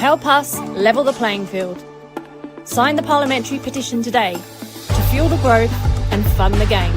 Help us level the playing field. Sign the parliamentary petition today to fuel the growth and fund the game.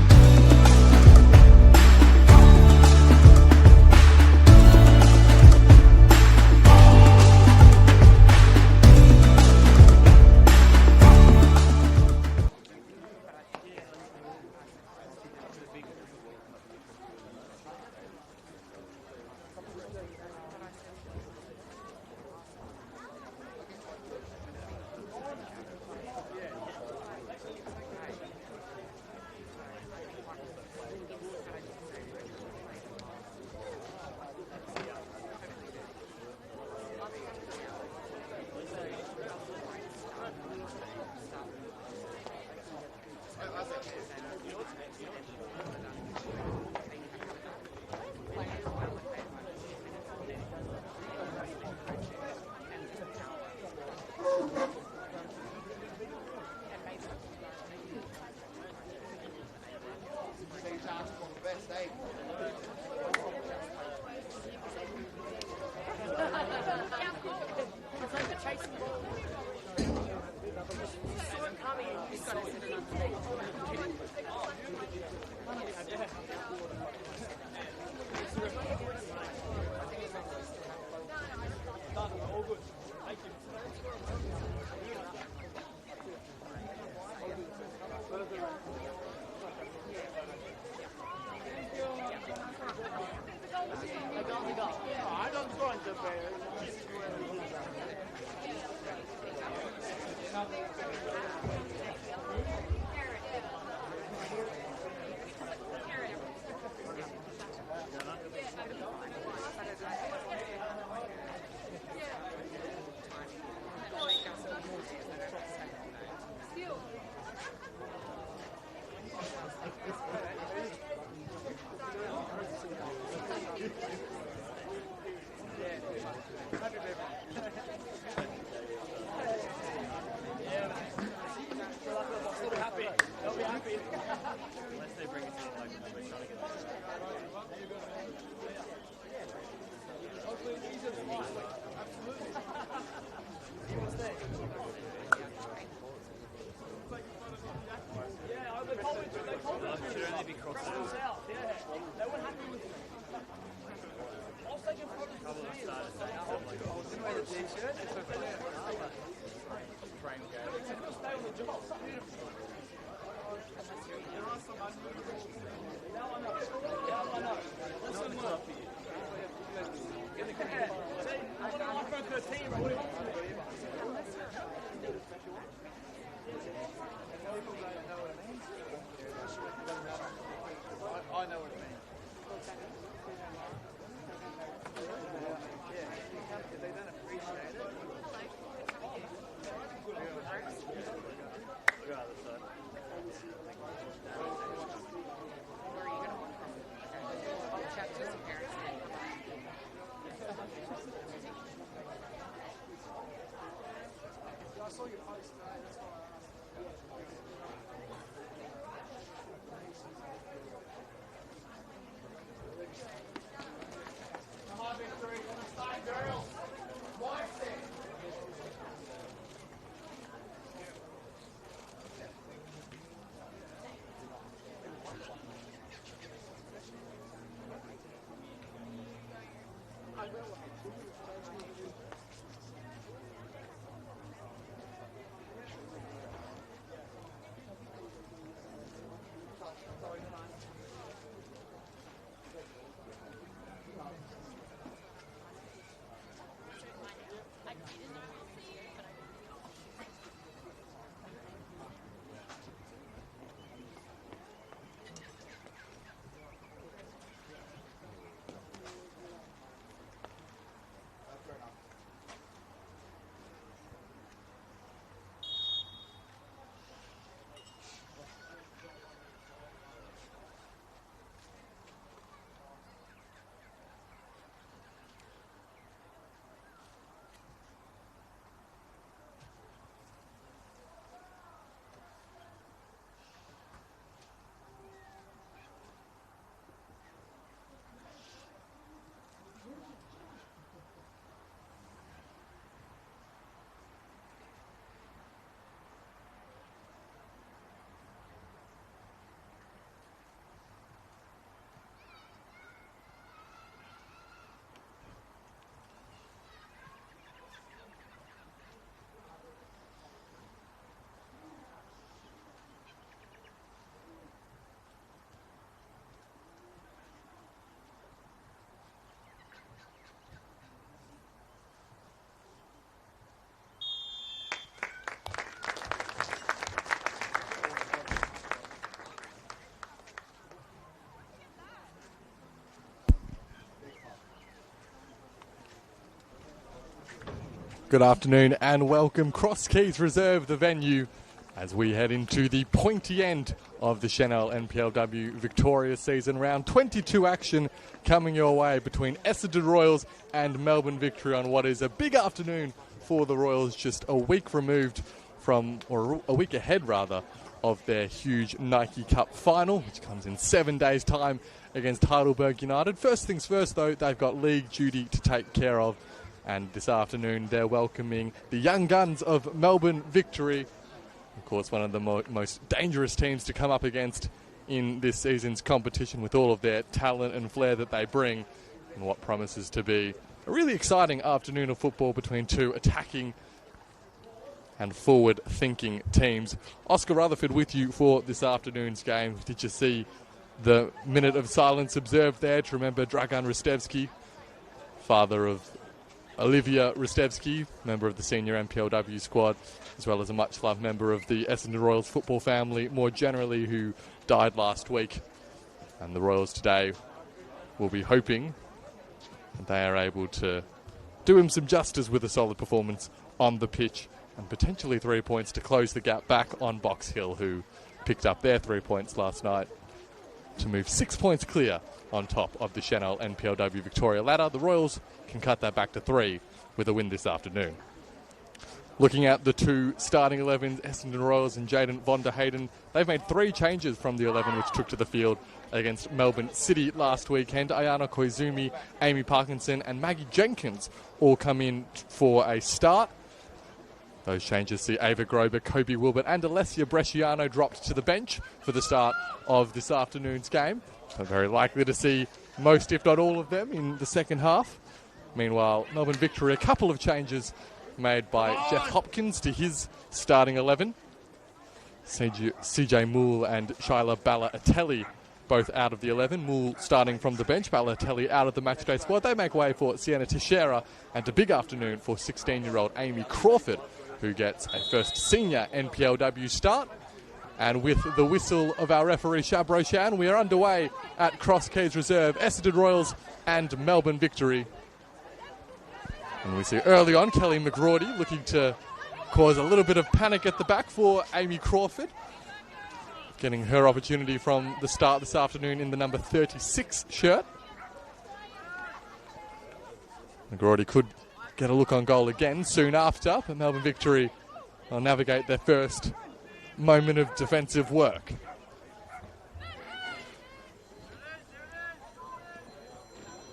Good afternoon and welcome. Cross Keys Reserve, the venue, as we head into the pointy end of the Senol NPLW Victoria season. Round 22 action coming your way between Essendon Royals and Melbourne Victory on what is a big afternoon for the Royals, just a week removed from, or a week ahead rather, of their huge Nike Cup final, which comes in 7 days' time against Heidelberg United. First things first though, they've got league duty to take care of. And this afternoon, they're welcoming the young guns of Melbourne Victory. Of course, one of the most dangerous teams to come up against in this season's competition, with all of their talent and flair that they bring, and what promises to be a really exciting afternoon of football between two attacking and forward-thinking teams. Oscar Rutherford with you for this afternoon's game. Did you see the minute of silence observed there to remember Dragan Ristevski, father of Olivia Ristevski, member of the senior NPLW squad, as well as a much-loved member of the Essendon Royals football family more generally, who died last week. And the Royals today will be hoping that they are able to do him some justice with a solid performance on the pitch, and potentially 3 points to close the gap back on Box Hill, who picked up their 3 points last night to move 6 points clear on top of the Senol NPLW Victoria ladder. The Royals can cut that back to 3 with a win this afternoon. Looking at the two starting 11s, Essendon Royals and Jaden von der Hayden, they've made 3 changes from the 11 which took to the field against Melbourne City last weekend. Ayana Koizumi, Amy Parkinson and Maggie Jenkins all come in for a start. Those changes see Ava Grober, Kobe Wilbert and Alessia Bresciano dropped to the bench for the start of this afternoon's game. So very likely to see most, if not all of them, in the second half. Meanwhile, Melbourne Victory, a couple of changes made by Jeff Hopkins to his starting 11. CJ Moole and Shyla Bala-Atelli both out of the 11. Moole starting from the bench, Bala-Atelli out of the matchday squad. They make way for Sienna Teixeira, and a big afternoon for 16-year-old Amy Crawford, who gets a first senior NPLW start. And with the whistle of our referee Shab Roshan, we are underway at Cross Keys Reserve, Essendon Royals and Melbourne Victory. And we see early on Kelly McGrawdy looking to cause a little bit of panic at the back for Amy Crawford, getting her opportunity from the start this afternoon in the number 36 shirt. McGrawdy could get a look on goal again soon after, but Melbourne Victory will navigate their first moment of defensive work.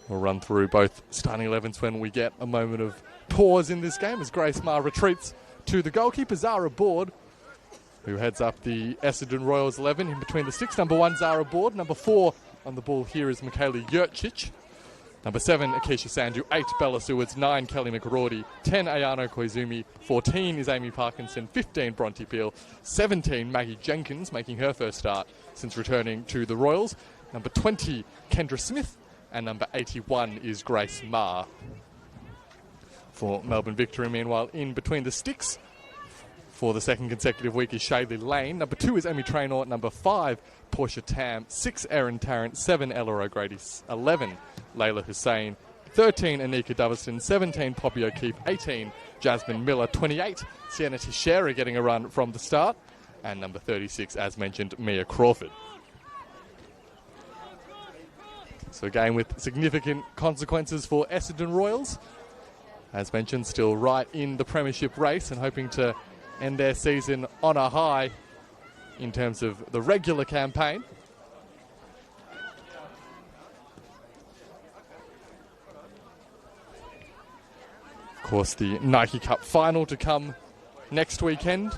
We'll run through both starting 11s when we get a moment of pause in this game, as Grace Marr retreats to the goalkeeper, Zara Board, who heads up the Essendon Royals 11. In between the sticks, number 1, Zara Board. Number 4 on the ball here is Michaela Jurcic. Number 7, Akeisha Sandhu. 8, Bella Sewards. 9, Kelly McGrawdy. 10, Ayano Koizumi. 14 is Amy Parkinson. 15, Bronte Peel. 17, Maggie Jenkins, making her first start since returning to the Royals. Number 20, Kendra Smith. And number 81 is Grace Marr. For Melbourne Victory, meanwhile, in between the sticks for the second consecutive week is Shaylee Lane. Number 2 is Emmy Traynor. Number 5, Portia Tam. 6, Erin Tarrant. 7, Ella O'Grady. 11, Layla Hussein. 13, Anika Doverston. 17, Poppy O'Keefe. 18, Jasmine Miller. 28, Sienna Teixeira getting a run from the start. And number 36, as mentioned, Mia Crawford. So a game with significant consequences for Essendon Royals. As mentioned, still right in the premiership race and hoping to end their season on a high in terms of the regular campaign. Of course, the Nike Cup final to come next weekend.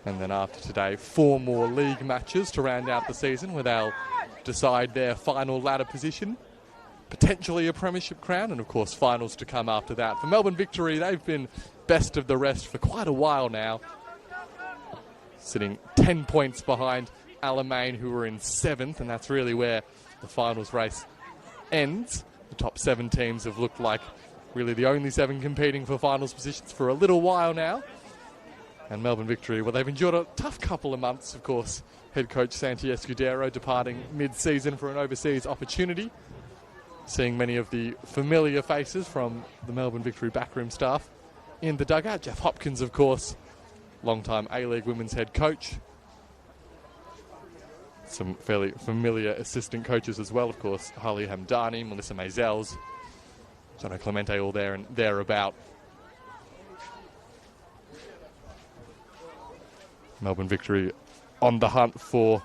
And then after today, 4 more league matches to round out the season, where they'll decide their final ladder position, potentially a premiership crown, and of course finals to come after that. For Melbourne Victory, they've been best of the rest for quite a while now, sitting 10 points behind Alamein, who are in 7th, and that's really where the finals race ends. The top 7 teams have looked like really the only 7 competing for finals positions for a little while now. And Melbourne Victory, well, they've endured a tough couple of months, of course. Head coach Santi Escudero departing mid-season for an overseas opportunity. seeing many of the familiar faces from the Melbourne Victory backroom staff in the dugout. Jeff Hopkins, of course, long-time A-League women's head coach. Some fairly familiar assistant coaches as well, of course. Holly Hamdani, Melissa Maisels, Jono Clemente, all there and thereabout. Melbourne Victory on the hunt for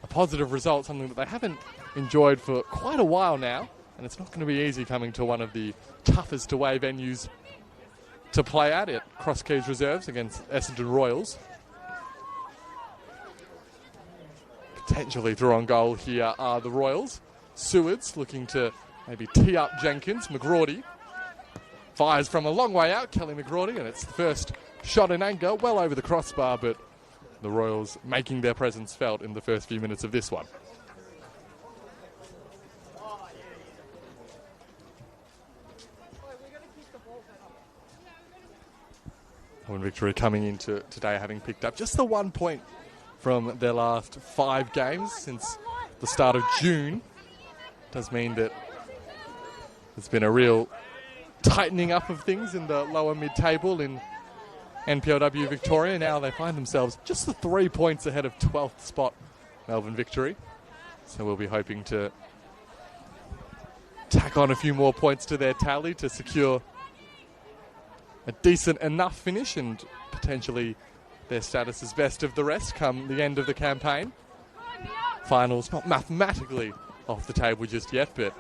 a positive result, something that they haven't enjoyed for quite a while now. And it's not going to be easy coming to one of the toughest away venues to play at it. Cross Keys Reserves against Essendon Royals. Potentially through on goal here are the Royals. Sewards looking to maybe tee up Jenkins. McGrawdy fires from a long way out, Kelly McGrawdy, and it's the first shot in anger, well over the crossbar, but the Royals making their presence felt in the first few minutes of this one. Melbourne Victory coming into today having picked up just the 1 point from their last 5 games since the start of June. Does mean that there's been a real tightening up of things in the lower mid-table in NPLW Victoria. Now they find themselves just the 3 points ahead of 12th spot Melbourne Victory. So we'll be hoping to tack on a few more points to their tally to secure a decent enough finish and potentially their status as best of the rest come the end of the campaign. Finals not mathematically off the table just yet, but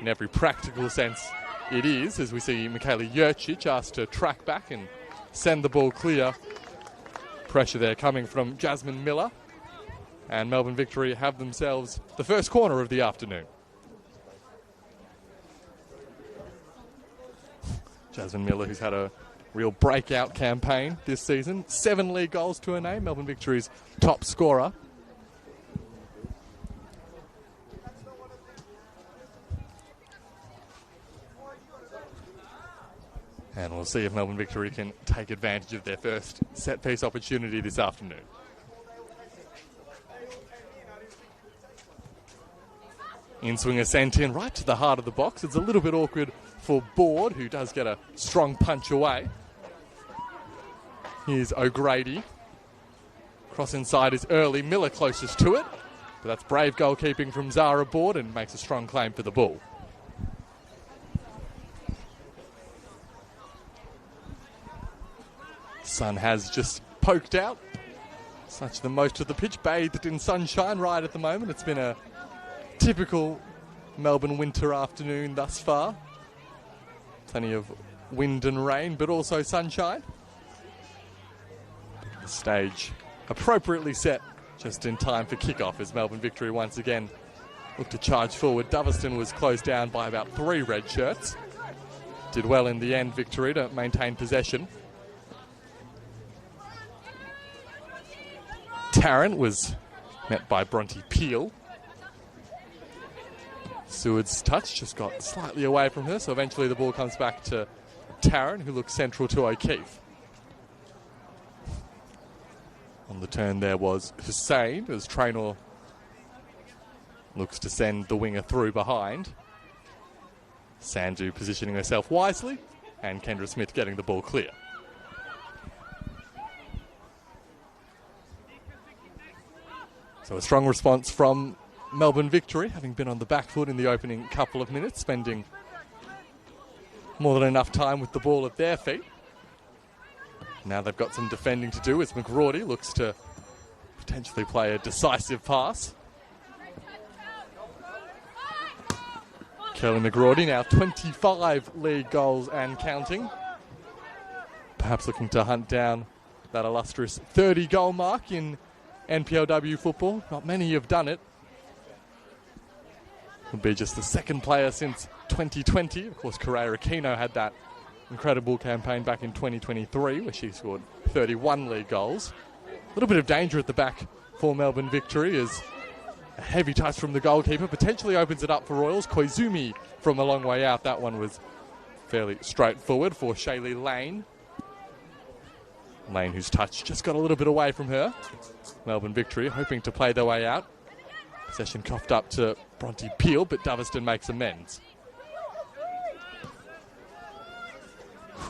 in every practical sense it is, as we see Michaela Jurcic asked to track back and send the ball clear. Pressure there coming from Jasmine Miller, and Melbourne Victory have themselves the first corner of the afternoon. Jasmine Miller, who's had a real breakout campaign this season. 7 league goals to her name. Melbourne Victory's top scorer. And we'll see if Melbourne Victory can take advantage of their first set-piece opportunity this afternoon. In-swinger sent in right to the heart of the box. It's a little bit awkward for Board, who does get a strong punch away. Here's O'Grady. Cross inside is early. Miller closest to it. But that's brave goalkeeping from Zara Board and makes a strong claim for the ball. Sun has just poked out. Such the most of the pitch bathed in sunshine right at the moment. It's been a typical Melbourne winter afternoon thus far. Plenty of wind and rain, but also sunshine. The stage appropriately set just in time for kickoff as Melbourne Victory once again look to charge forward. Doverston was closed down by about 3 red shirts. Did well in the end, Victory, to maintain possession. Tarrant was met by Bronte Peel. Seward's touch just got slightly away from her, so eventually the ball comes back to Tarrant, who looks central to O'Keefe. On the turn there was Hussain, as Traynor looks to send the winger through behind. Sandhu positioning herself wisely, and Kendra Smith getting the ball clear. So a strong response from Melbourne Victory, having been on the back foot in the opening couple of minutes, spending more than enough time with the ball at their feet. Now they've got some defending to do as McGrawdy looks to potentially play a decisive pass. Kelly McGrawdy now 25 league goals and counting. Perhaps looking to hunt down that illustrious 30-goal mark in NPLW football. Not many have done it. Would be just the second player since 2020. Of course, Correa Aquino had that incredible campaign back in 2023 where she scored 31 league goals. A little bit of danger at the back for Melbourne Victory as a heavy touch from the goalkeeper potentially opens it up for Royals. Koizumi from a long way out. That one was fairly straightforward for Shaylee Lane. Lane, whose touch just got a little bit away from her. Melbourne Victory hoping to play their way out. Possession coughed up to Bronte Peel, but Doverston makes amends.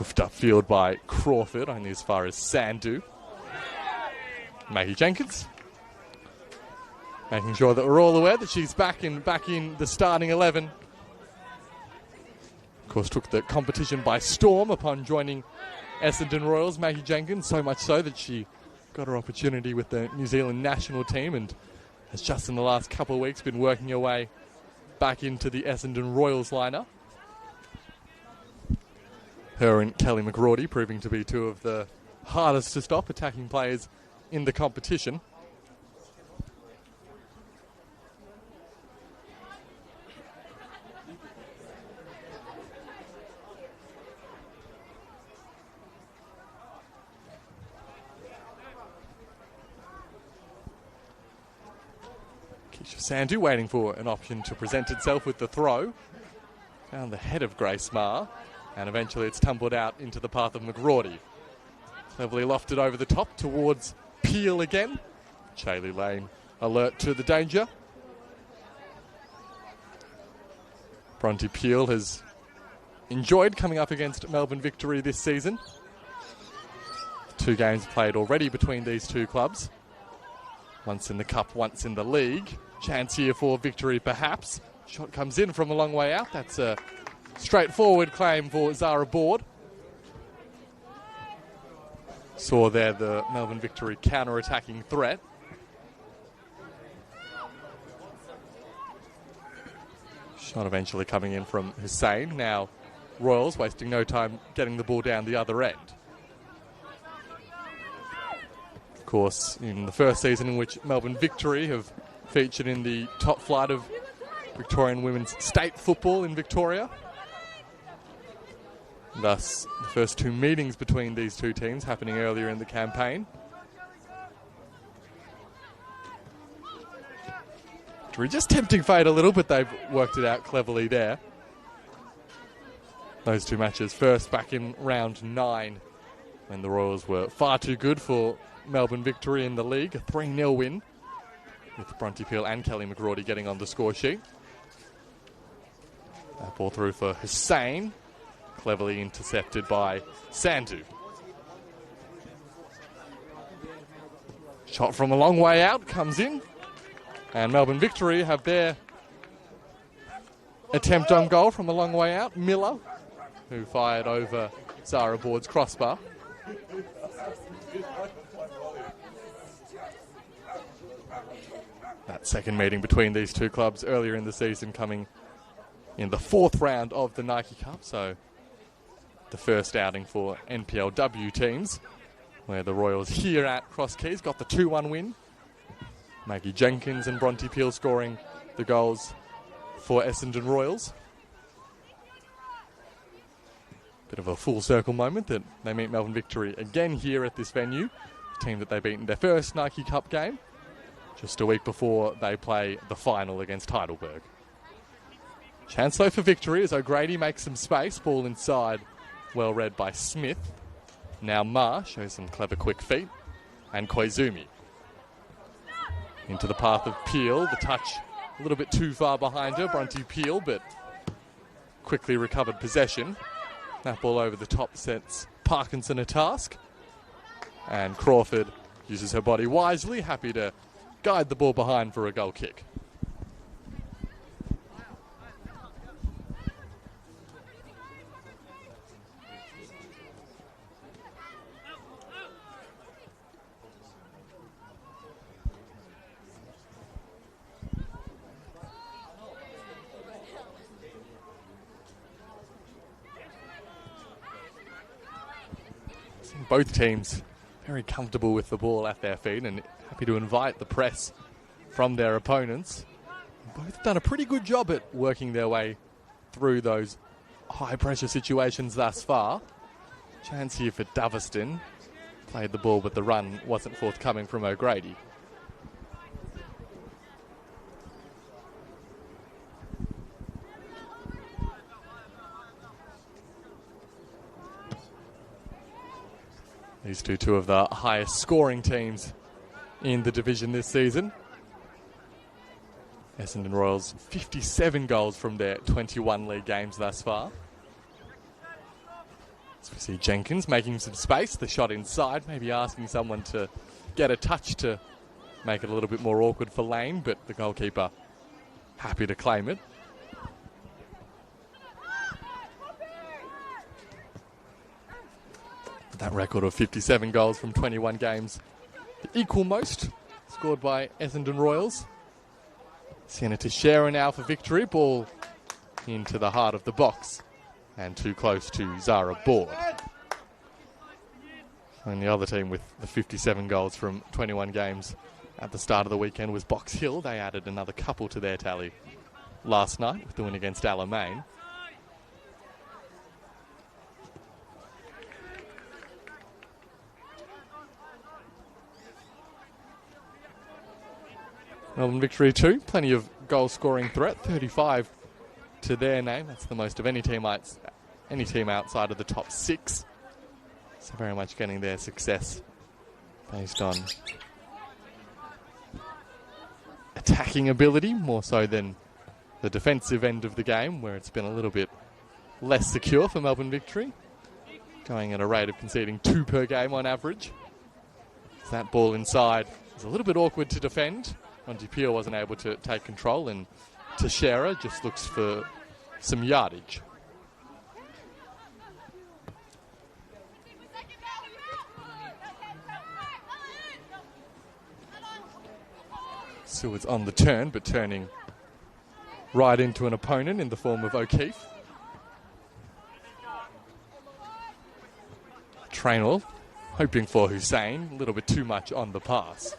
Hoofed upfield by Crawford, only as far as Sandu. Maggie Jenkins, making sure that we're all aware that she's back in the starting 11. Of course, took the competition by storm upon joining Essendon Royals. Maggie Jenkins, so much so that she got her opportunity with the New Zealand national team and has just in the last couple of weeks been working her way back into the Essendon Royals lineup. Her and Kelly McGrawdy proving to be two of the hardest to stop attacking players in the competition. Keisha Sandu waiting for an option to present itself with the throw. Found the head of Grace Marr, and eventually it's tumbled out into the path of McGrawdy. Cleverly lofted over the top towards Peel again. Chailey Lane alert to the danger. Bronte Peel has enjoyed coming up against Melbourne Victory this season. 2 games played already between these two clubs. Once in the cup, once in the league. Chance here for Victory perhaps. Shot comes in from a long way out. That's a straightforward claim for Zara Board. Saw there the Melbourne Victory counter-attacking threat. Shot eventually coming in from Hussein. Now Royals wasting no time getting the ball down the other end. Of course, in the first season in which Melbourne Victory have featured in the top flight of Victorian women's state football in Victoria. Thus, the first 2 meetings between these two teams happening earlier in the campaign. Just tempting fate a little, but they've worked it out cleverly there. Those 2 matches first back in round 9, when the Royals were far too good for Melbourne Victory in the league. A 3-0 win, with Bronte Peel and Kelly McGrawdy getting on the score sheet. That ball through for Hussein. Cleverly intercepted by Sandu. Shot from a long way out, comes in. And Melbourne Victory have their attempt on goal from a long way out. Miller, who fired over Zara Board's crossbar. That second meeting between these two clubs earlier in the season coming in the 4th round of the Nike Cup. So the first outing for NPLW teams, where the Royals here at Cross Keys got the 2-1 win. Maggie Jenkins and Bronte Peel scoring the goals for Essendon Royals. Bit of a full circle moment that they meet Melbourne Victory again here at this venue. The team that they beat in their first Nike Cup game, just a week before they play the final against Heidelberg. Chance though for Victory as O'Grady makes some space. Ball inside, well read by Smith. Now Marr shows some clever quick feet. And Koizumi. Into the path of Peel. The touch a little bit too far behind her. Bronte Peel, but quickly recovered possession. That ball over the top sets Parkinson a task. And Crawford uses her body wisely, happy to guide the ball behind for a goal kick. Both teams very comfortable with the ball at their feet and happy to invite the press from their opponents. Both have done a pretty good job at working their way through those high pressure situations thus far. Chance here for Doveston. Played the ball, but the run wasn't forthcoming from O'Grady. These two of the highest scoring teams in the division this season. Essendon Royals 57 goals from their 21 league games thus far. So we see Jenkins making some space, the shot inside, maybe asking someone to get a touch to make it a little bit more awkward for Lane, but the goalkeeper happy to claim it. That record of 57 goals from 21 games, the equal most scored by Essendon Royals. Sienna Teixeira now for victory, ball into the heart of the box and too close to Zara Board. And the other team with the 57 goals from 21 games at the start of the weekend was Box Hill. They added another couple to their tally last night with the win against Alamein. Melbourne victory too. Plenty of goal scoring threat. 35 to their name. That's the most of any team outside of the top 6. So very much getting their success based on attacking ability more so than the defensive end of the game, where it's been a little bit less secure for Melbourne victory, going at a rate of conceding 2 per game on average. So that ball inside is a little bit awkward to defend. Monty Peel wasn't able to take control, and Teixeira just looks for some yardage. Seward's on the turn, but turning right into an opponent in the form of O'Keefe. Traynell hoping for Hussein, a little bit too much on the pass.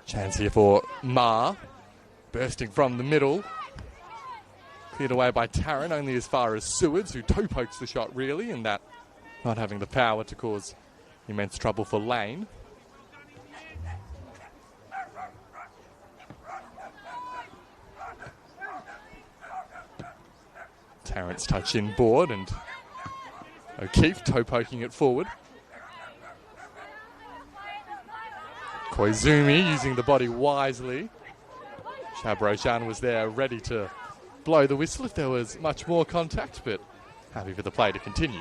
Chance here for Ma, bursting from the middle. Cleared away by Tarrant, only as far as Sewards, who toe pokes the shot really, and that not having the power to cause immense trouble for Lane. Tarrant's touch in board, and O'Keefe toe poking it forward. Koizumi using the body wisely. Chabrochan was there ready to blow the whistle if there was much more contact, but happy for the play to continue.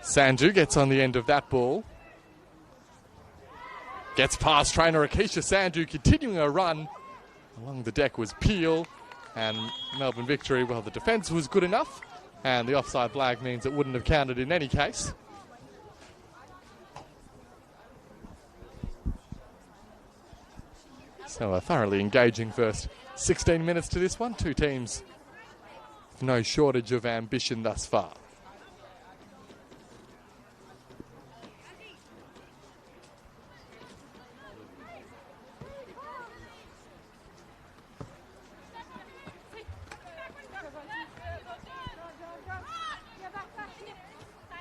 Sandu gets on the end of that ball. Gets past trainer Akeisha Sandu, continuing a run. Along the deck was Peel, and Melbourne victory, well, the defence was good enough, and the offside flag means it wouldn't have counted in any case. So a thoroughly engaging first 16 minutes to this one. Two teams with no shortage of ambition thus far.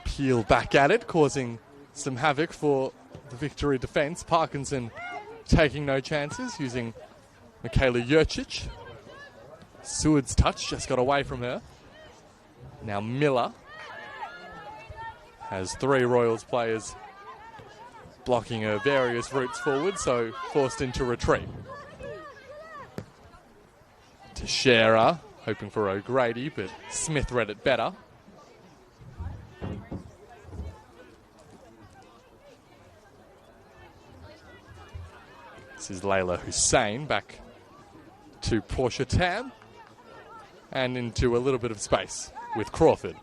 Peel back at it, causing some havoc for the victory defence. Parkinson taking no chances, using Michaela Jurcic. Seward's touch just got away from her. Now Miller has 3 Royals players blocking her various routes forward, so forced into retreat. Teixeira hoping for O'Grady, but Smith read it better. This is Layla Hussein back to Portia Tam and into a little bit of space with Crawford.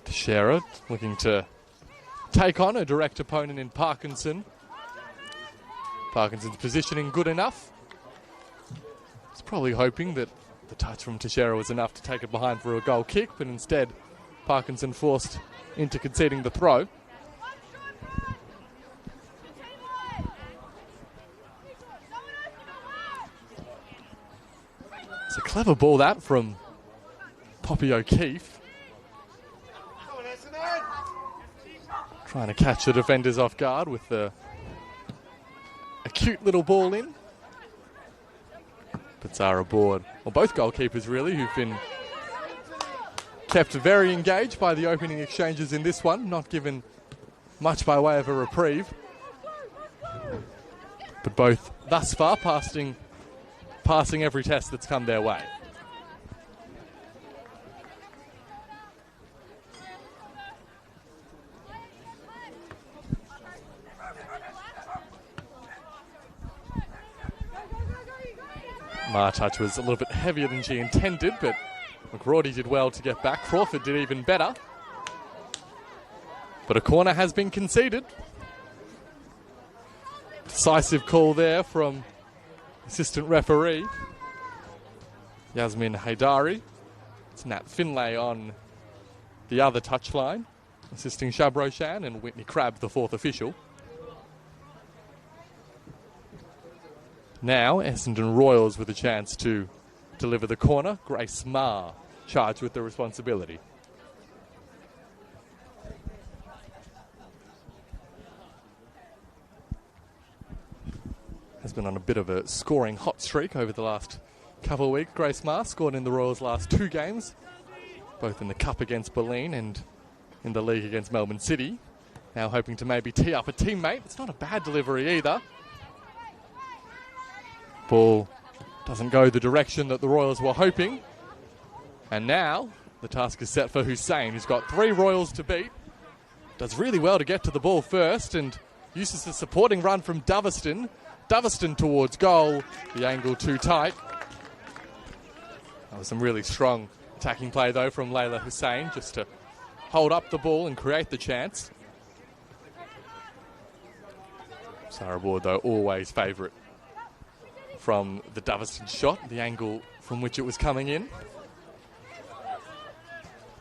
Teixeira looking to take on a direct opponent in Parkinson. Parkinson's positioning good enough. He's probably hoping that the touch from Teixeira was enough to take it behind for a goal kick, but instead Parkinson forced into conceding the throw. It's a clever ball that from Poppy O'Keefe. Trying to catch the defenders off guard with a cute little ball in. But Zara Board, well, both goalkeepers really, who've been kept very engaged by the opening exchanges in this one, not given much by way of a reprieve. But both thus far passing every test that's come their way. Martouch was a little bit heavier than she intended, but McGrawdy did well to get back. Crawford did even better. But a corner has been conceded. Decisive call there from assistant referee Yasmin Haidari. It's Nat Finlay on the other touchline, assisting Shab Roshan, and Whitney Crabb, the fourth official. Now, Essendon Royals with a chance to deliver the corner. Grace Marr charged with the responsibility. Has been on a bit of a scoring hot streak over the last couple of weeks. Grace Marr scored in the Royals' last two games, both in the Cup against Berlin and in the league against Melbourne City. Now hoping to maybe tee up a teammate. It's not a bad delivery either. Ball doesn't go the direction that the Royals were hoping. And now the task is set for Hussein, who's got 3 Royals to beat. Does really well to get to the ball first and uses the supporting run from Doveston. Doveston towards goal. The angle too tight. That was some really strong attacking play though from Layla Hussein, just to hold up the ball and create the chance. Sarah Ward though always favourite from the Doveston shot, the angle from which it was coming in.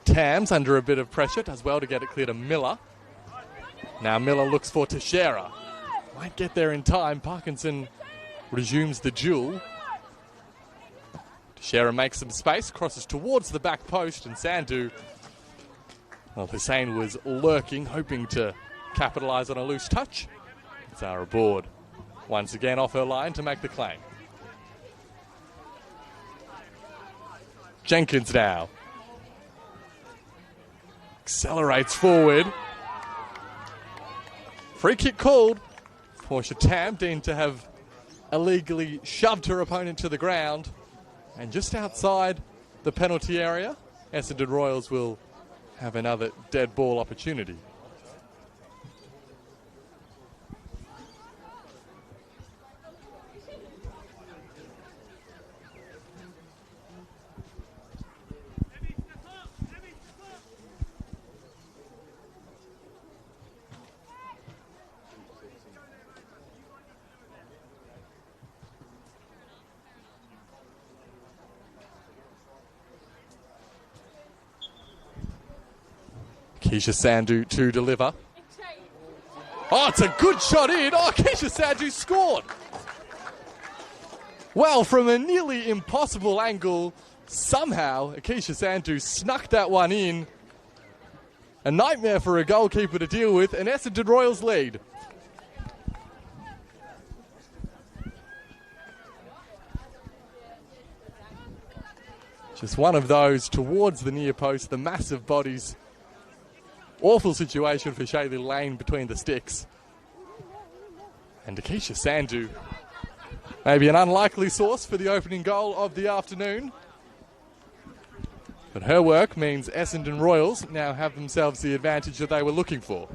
Tams under a bit of pressure, does well to get it clear to Miller. Now Miller looks for Teixeira. Might get there in time. Parkinson resumes the duel. Teixeira makes some space, crosses towards the back post, and Sandhu, well, Hussein was lurking, hoping to capitalise on a loose touch. Zara Board once again off her line to make the claim. Jenkins now accelerates forward. Free kick called. Portia Tam deemed to have illegally shoved her opponent to the ground. And just outside the penalty area, Essendon Royals will have another dead ball opportunity. Keisha Sandhu to deliver. Oh, it's a good shot in. Oh, Keisha Sandhu scored. Well, from a nearly impossible angle, somehow Keisha Sandhu snuck that one in. A nightmare for a goalkeeper to deal with, and Essendon Royals lead. Just one of those towards the near post, the massive bodies. Awful situation for Shaylee Lane between the sticks. And Keisha Sandhu, maybe an unlikely source for the opening goal of the afternoon. But her work means Essendon Royals now have themselves the advantage that they were looking for.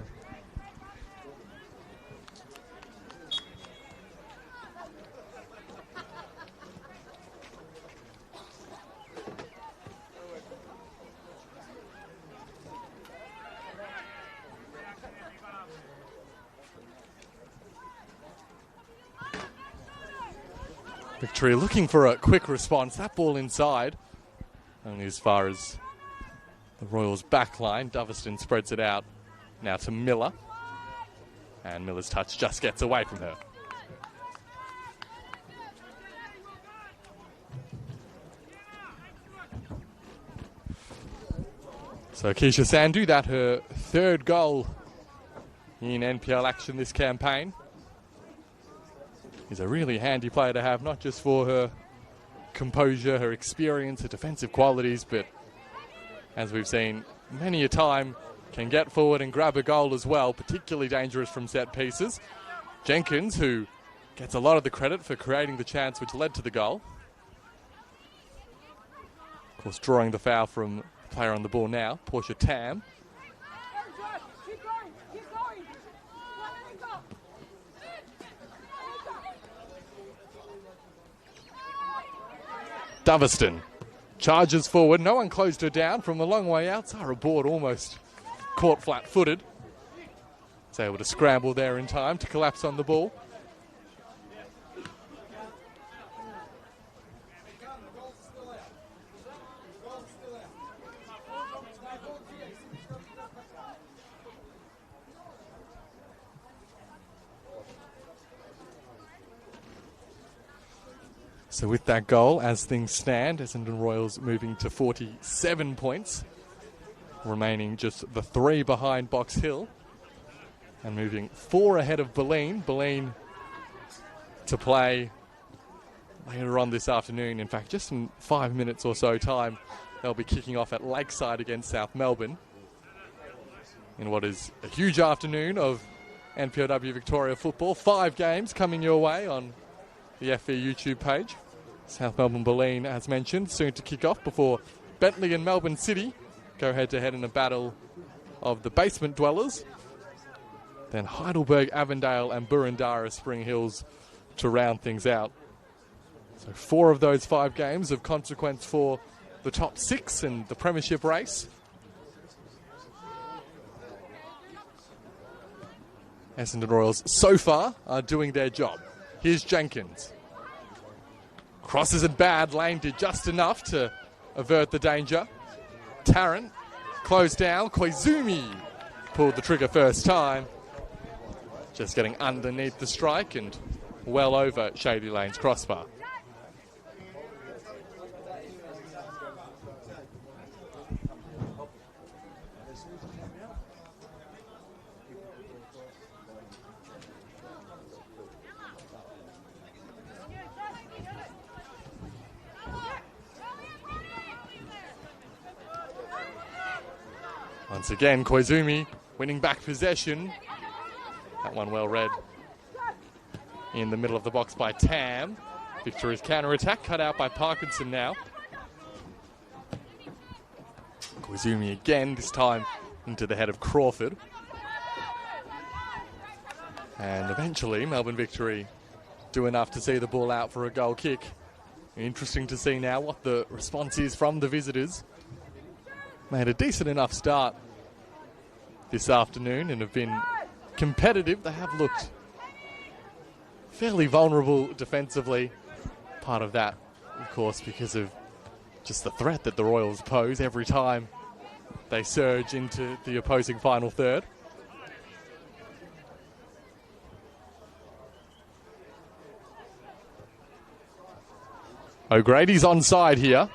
Victoria looking for a quick response. That ball inside, only as far as the Royals' back line. Doveston spreads it out now to Miller. And Miller's touch just gets away from her. So Keisha Sandhu, that her third goal in NPL action this campaign. Is a really handy player to have, not just for her composure, her experience, her defensive qualities, but as we've seen many a time, can get forward and grab a goal as well, particularly dangerous from set pieces. Jenkins, who gets a lot of the credit for creating the chance which led to the goal. Of course, drawing the foul from the player on the ball now, Portia Tam. Doverston charges forward. No one closed her down from a long way out. Sarah Board almost caught flat-footed. Was able to scramble there in time to collapse on the ball. So with that goal, as things stand, Essendon Royals moving to 47 points, remaining just the 3 behind Box Hill, and moving 4 ahead of Bulleen. Bulleen to play later on this afternoon. In fact, just in 5 minutes or so time, they'll be kicking off at Lakeside against South Melbourne in what is a huge afternoon of NPLW Victoria football. 5 games coming your way on the FV YouTube page. South Melbourne Bulleen, as mentioned, soon to kick off before Bentley and Melbourne City go head-to-head in a battle of the basement dwellers. Then Heidelberg, Avondale and Burundara Spring Hills to round things out. So 4 of those 5 games of consequence for the top 6 in the premiership race. Essendon Royals so far are doing their job. Here's Jenkins. Crosses in bad. Lane did just enough to avert the danger. Tarrant closed down. Koizumi pulled the trigger first time. Just getting underneath the strike and well over Shady Lane's crossbar. Once again, Koizumi winning back possession. That one well read in the middle of the box by Tam. Victoria's counter-attack cut out by Parkinson now. Koizumi again, this time into the head of Crawford. And eventually, Melbourne Victory do enough to see the ball out for a goal kick. Interesting to see now what the response is from the visitors. Made a decent enough start this afternoon and have been competitive. They have looked fairly vulnerable defensively. Part of that, of course, because of just the threat that the Royals pose every time they surge into the opposing final third. O'Grady's onside here.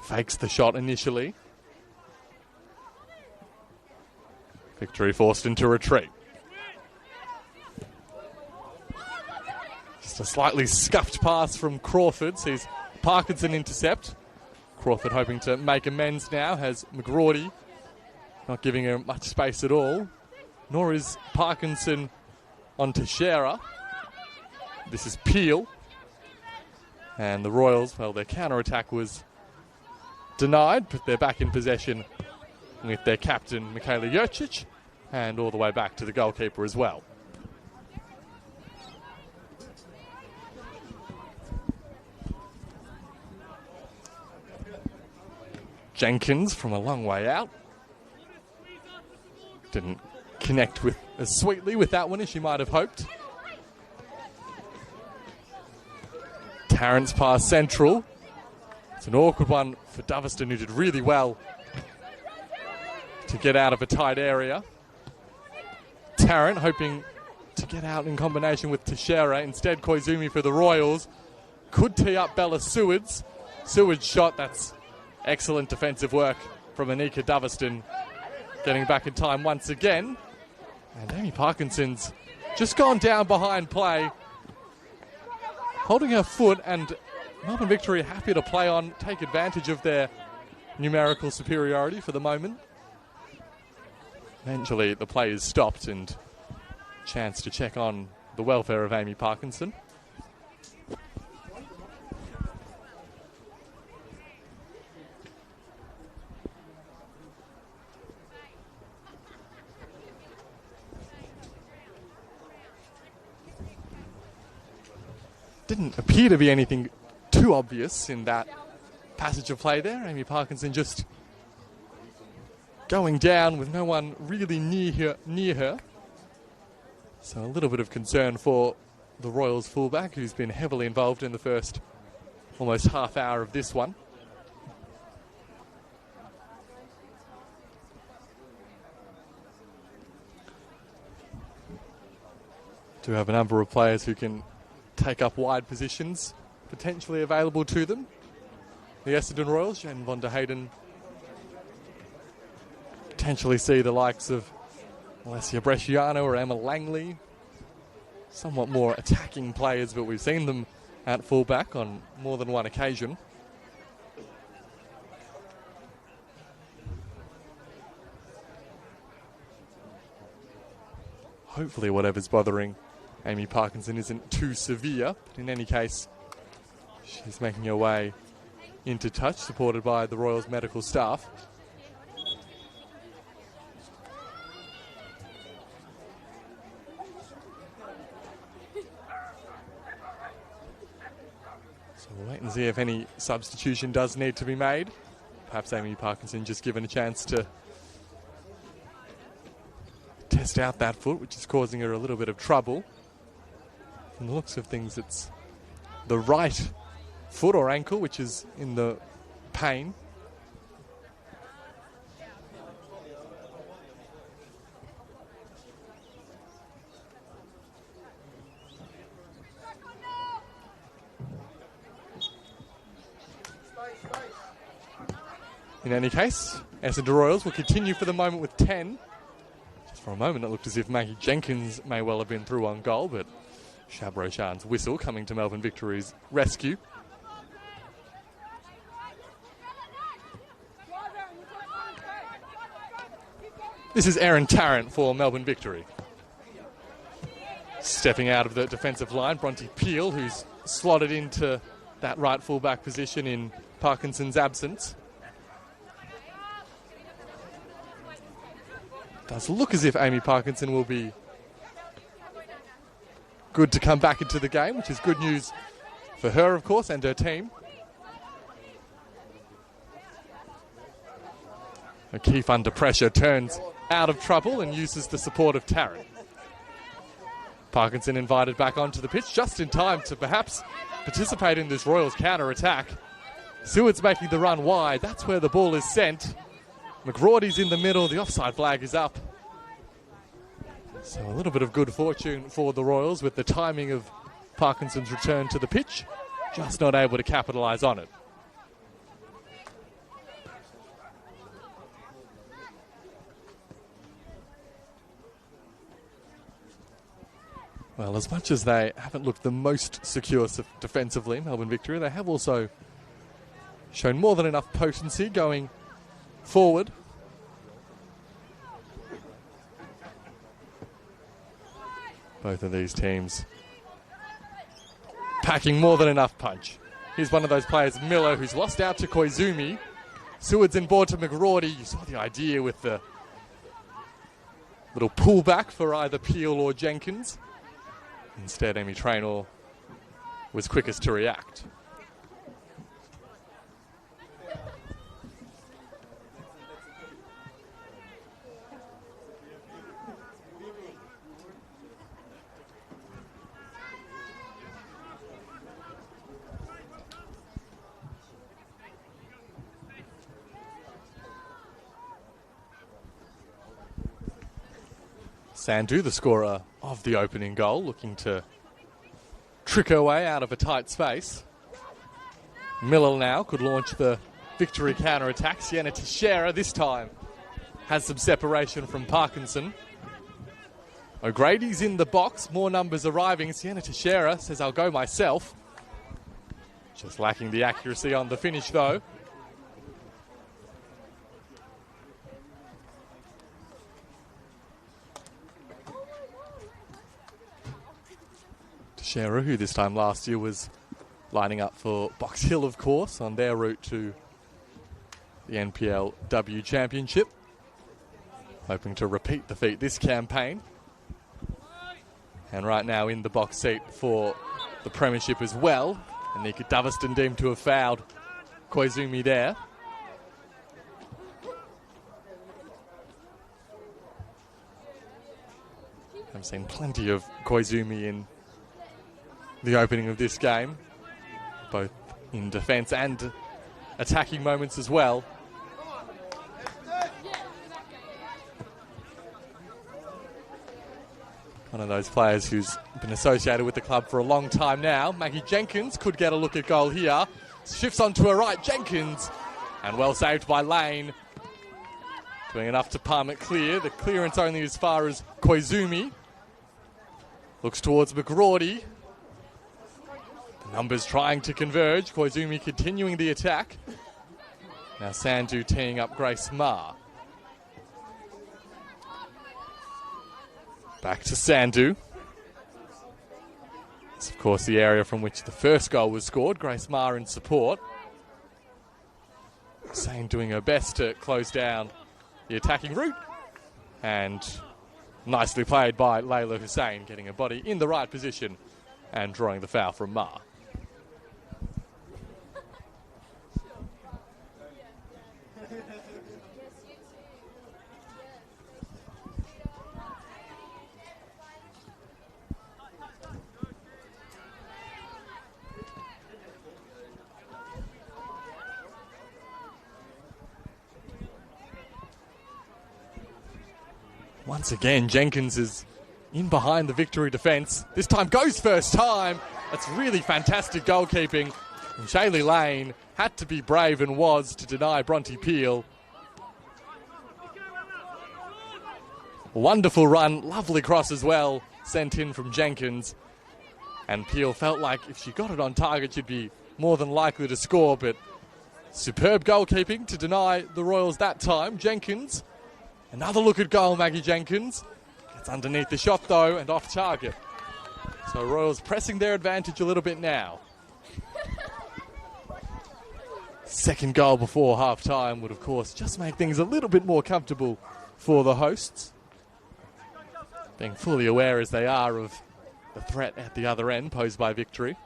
Fakes the shot initially. Victory forced into retreat. Just a slightly scuffed pass from Crawford. Sees Parkinson intercept. Crawford hoping to make amends now. Has McGrawdy not giving her much space at all. Nor is Parkinson on Teixeira. This is Peel. And the Royals, well, their counter-attack was denied, but they're back in possession with their captain, Michaela Jurcic, and all the way back to the goalkeeper as well. Jenkins from a long way out. Didn't connect with as sweetly with that one as she might have hoped. Tarrant's pass central. It's an awkward one for Doverston, who did really well to get out of a tight area. Tarrant hoping to get out in combination with Teixeira. Instead, Koizumi for the Royals. Could tee up Bella Seward's. Seward's shot, that's excellent defensive work from Anika Doverston. Getting back in time once again. And Amy Parkinson's just gone down behind play, holding her foot, and Melbourne Victory happy to play on, take advantage of their numerical superiority for the moment. Eventually the play is stopped and chance to check on the welfare of Amy Parkinson. Didn't appear to be anything too obvious in that passage of play there. Amy Parkinson just going down with no one really near her. So a little bit of concern for the Royals fullback, who's been heavily involved in the first almost half hour of this one. Do have a number of players who can take up wide positions potentially available to them. The Essendon Royals, Jen von der Hayden, potentially see the likes of Alessia Bresciano or Emma Langley, somewhat more attacking players, but we've seen them at fullback on more than one occasion. Hopefully whatever's bothering Amy Parkinson isn't too severe, but in any case, she's making her way into touch, supported by the Royals medical staff. So we'll wait and see if any substitution does need to be made. Perhaps Amy Parkinson just given a chance to test out that foot, which is causing her a little bit of trouble. From the looks of things, it's the right foot or ankle which is in the pain. In any case, Essendon Royals will continue for the moment with 10. Just for a moment it looked as if Maggie Jenkins may well have been through on goal, but Shabroshan's whistle coming to Melbourne Victory's rescue. This is Erin Tarrant for Melbourne Victory. Stepping out of the defensive line, Bronte Peel, who's slotted into that right fullback position in Parkinson's absence. Does look as if Amy Parkinson will be good to come back into the game, which is good news for her, of course, and her team. O'Keefe under pressure turns out of trouble and uses the support of Tarrant. Parkinson invited back onto the pitch just in time to perhaps participate in this Royals counter-attack. Seward's making the run wide. That's where the ball is sent. McGrawdy's in the middle. The offside flag is up. So a little bit of good fortune for the Royals with the timing of Parkinson's return to the pitch. Just not able to capitalise on it. Well, as much as they haven't looked the most secure defensively, Melbourne Victory, they have also shown more than enough potency going forward. Both of these teams packing more than enough punch. Here's one of those players, Miller, who's lost out to Koizumi. Seward's in board to McGrawdy. You saw the idea with the little pullback for either Peel or Jenkins. Instead, Amy Traynor was quickest to react. Sandhu, the scorer of the opening goal, looking to trick her way out of a tight space. Miller now could launch the Victory counter-attack. Sienna Teixeira this time has some separation from Parkinson. O'Grady's in the box, more numbers arriving. Sienna Teixeira says, I'll go myself. Just lacking the accuracy on the finish though. Teixeira, who this time last year was lining up for Box Hill, of course, on their route to the NPLW Championship. Hoping to repeat the feat this campaign. And right now in the box seat for the premiership as well. Anika Doveston deemed to have fouled Koizumi there. I've seen plenty of Koizumi in the opening of this game, both in defence and attacking moments as well. One of those players who's been associated with the club for a long time now. Maggie Jenkins could get a look at goal here. Shifts onto her right, Jenkins. And well saved by Lane. Doing enough to palm it clear. The clearance only as far as Koizumi. Looks towards McGrawdy. The numbers trying to converge. Koizumi continuing the attack. Now Sandhu teeing up Grace Ma. Back to Sandhu. It's of course the area from which the first goal was scored. Grace Ma in support. Hussain doing her best to close down the attacking route. And nicely played by Layla Hussain, getting her body in the right position and drawing the foul from Ma. Once again, Jenkins is in behind the Victory defence. This time goes first time. That's really fantastic goalkeeping. And Shaylee Lane had to be brave and was to deny Bronte Peel. Wonderful run, lovely cross as well, sent in from Jenkins. And Peel felt like if she got it on target, she'd be more than likely to score, but superb goalkeeping to deny the Royals that time. Jenkins. Another look at goal, Maggie Jenkins. Gets underneath the shot, though, and off target. So Royals pressing their advantage a little bit now. Second goal before half-time would, of course, just make things a little bit more comfortable for the hosts. Being fully aware as they are of the threat at the other end posed by Victory.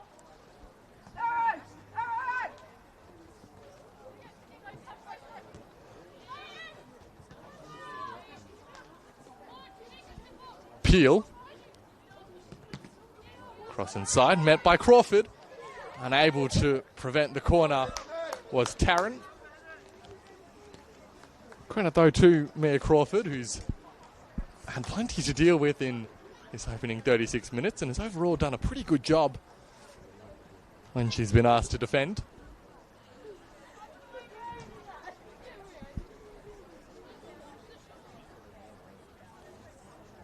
Peel. Cross inside, met by Crawford. Unable to prevent the corner was Tarrant. Credit though to Mia Crawford, who's had plenty to deal with in this opening 36 minutes and has overall done a pretty good job when she's been asked to defend.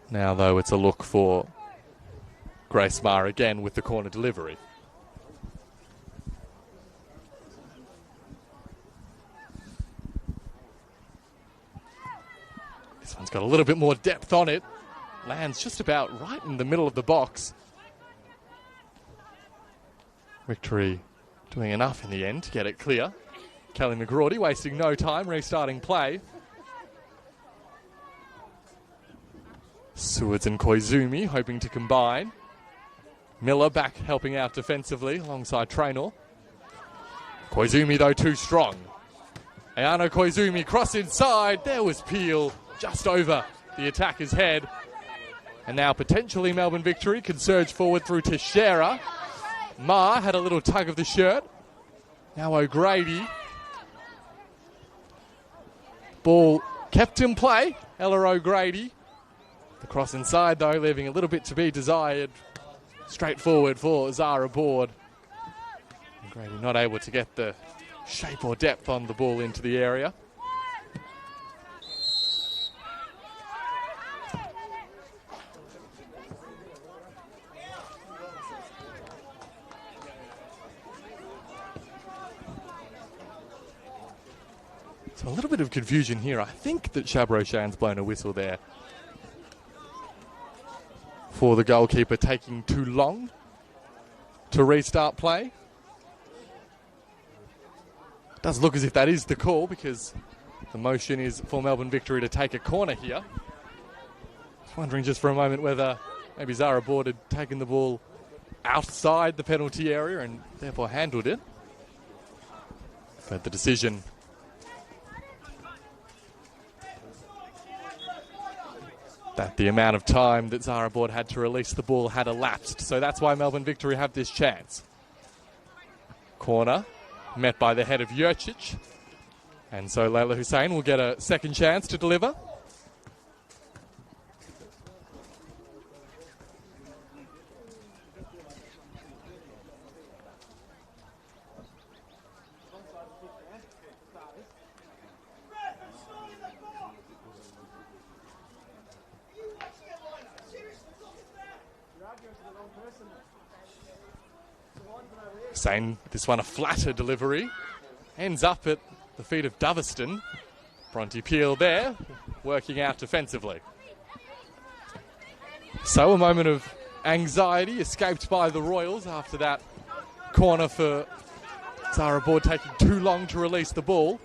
Now, though, it's a look for Grace Ma again with the corner delivery. This one's got a little bit more depth on it. Lands just about right in the middle of the box. Victory doing enough in the end to get it clear. Kelly McGrawdy wasting no time, restarting play. Sewards and Koizumi hoping to combine. Miller back helping out defensively alongside Traynor. Koizumi though too strong. Ayano Koizumi cross inside. There was Peel just over the attacker's head. And now potentially Melbourne Victory can surge forward through Teixeira. Ma had a little tug of the shirt. Now O'Grady. Ball kept in play. Ella O'Grady. The cross inside, though, leaving a little bit to be desired. Straightforward for Zara Board. Grady not able to get the shape or depth on the ball into the area. So a little bit of confusion here. I think that Chabrochan's blown a whistle there for the goalkeeper taking too long to restart play. Does look as if that is the call, because the motion is for Melbourne Victory to take a corner here. Just wondering just for a moment whether maybe Zara Board had taken the ball outside the penalty area and therefore handled it. But the decision that the amount of time that Zara Board had to release the ball had elapsed. So that's why Melbourne Victory have this chance. Corner met by the head of Jurcic. And so Layla Hussein will get a second chance to deliver. Hussein, this one a flatter delivery. Ends up at the feet of Doverston. Bronte Peel there, working out defensively. So a moment of anxiety escaped by the Royals after that corner for Zara Board taking too long to release the ball.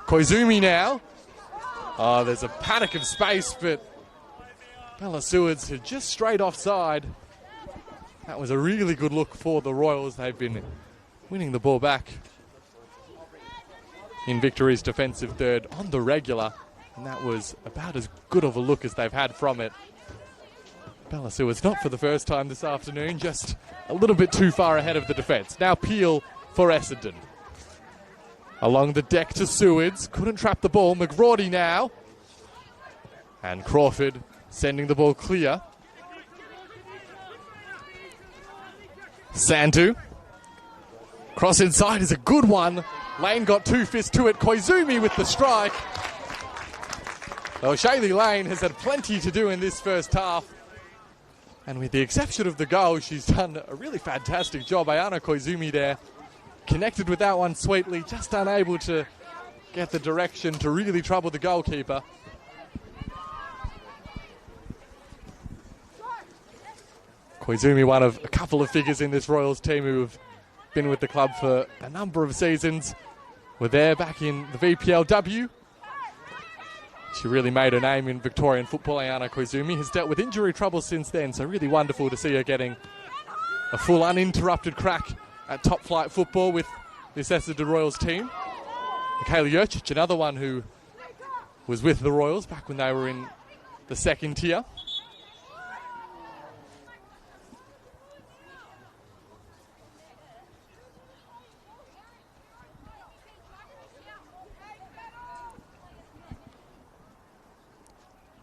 Koizumi now. Oh, there's a panic of space, but Bella Sewards had just straight offside. That was a really good look for the Royals. They've been winning the ball back in Victory's defensive third on the regular, and that was about as good of a look as they've had from it. Bella Sewards, not for the first time this afternoon, just a little bit too far ahead of the defence. Now Peel for Essendon. Along the deck to Sewards, couldn't trap the ball. McGrawdy now. And Crawford sending the ball clear. Sandu. Cross inside is a good one. Lane got 2 fists to it. Koizumi with the strike. Well, Shaylee Lane has had plenty to do in this first half. And with the exception of the goal, she's done a really fantastic job. Ayana Koizumi there connected with that one sweetly, just unable to get the direction to really trouble the goalkeeper. Koizumi, one of a couple of figures in this Royals team who have been with the club for a number of seasons. Were there back in the VPLW. She really made her name in Victorian football. Ayana Koizumi has dealt with injury trouble since then, so really wonderful to see her getting a full uninterrupted crack at top flight football with this Essendon Royals team. Michaela Jurcic, another one who was with the Royals back when they were in the second tier.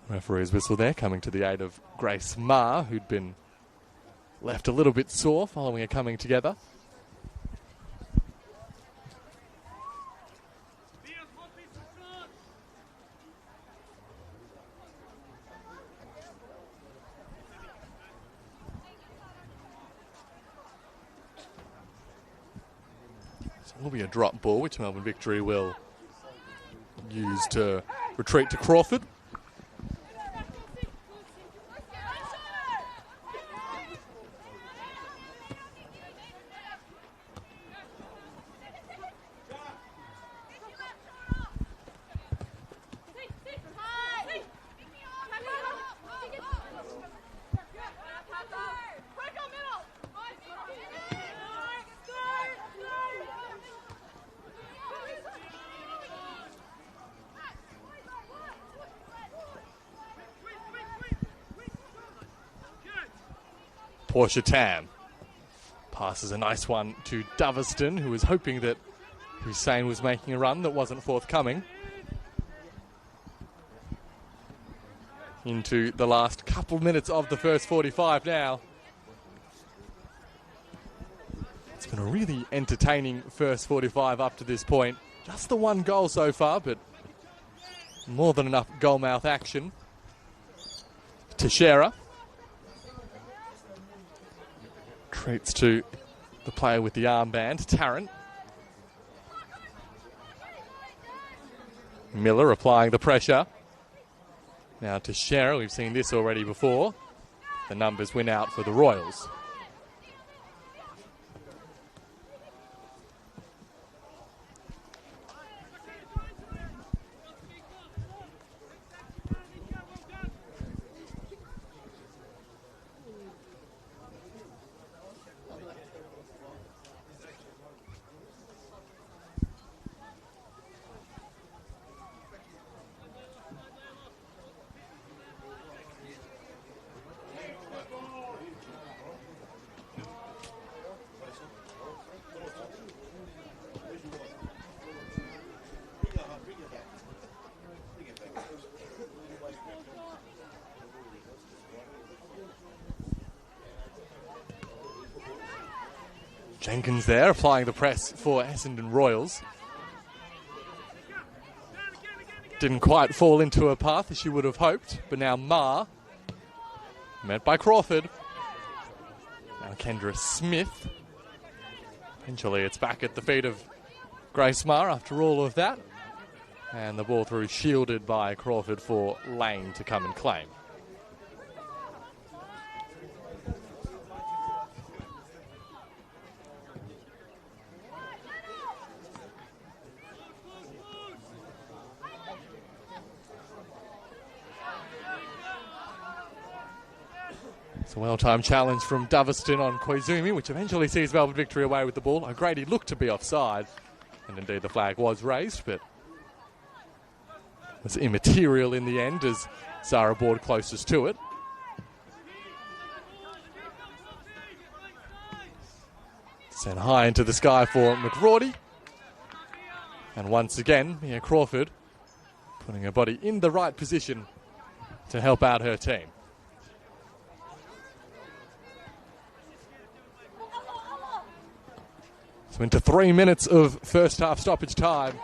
Referee's whistle there, coming to the aid of Grace Ma, who'd been left a little bit sore following a coming together. So it will be a drop ball, which Melbourne Victory will use to retreat to Crawford. Portia Tam passes a nice one to Doverston, who was hoping that Hussein was making a run that wasn't forthcoming. Into the last couple minutes of the first 45 now. It's been a really entertaining first 45 up to this point. Just the one goal so far, but more than enough goalmouth action. Teixeira treats to the player with the armband, Tarrant. Miller applying the pressure. Now to Shearer, we've seen this already before. The numbers win out for the Royals. Jenkins there applying the press for Essendon Royals. Didn't quite fall into her path as she would have hoped, but now Ma, met by Crawford. Now Kendra Smith. Eventually it's back at the feet of Grace Ma after all of that. And the ball through shielded by Crawford for Lane to come and claim. It's a well-timed challenge from Doveston on Koizumi, which eventually sees Melbourne Victory away with the ball. O'Grady looked to be offside, and indeed the flag was raised, but was immaterial in the end as Zara board closest to it. Sent high into the sky for McRorty. And once again, Mia Crawford putting her body in the right position to help out her team. So into 3 minutes of first half stoppage time.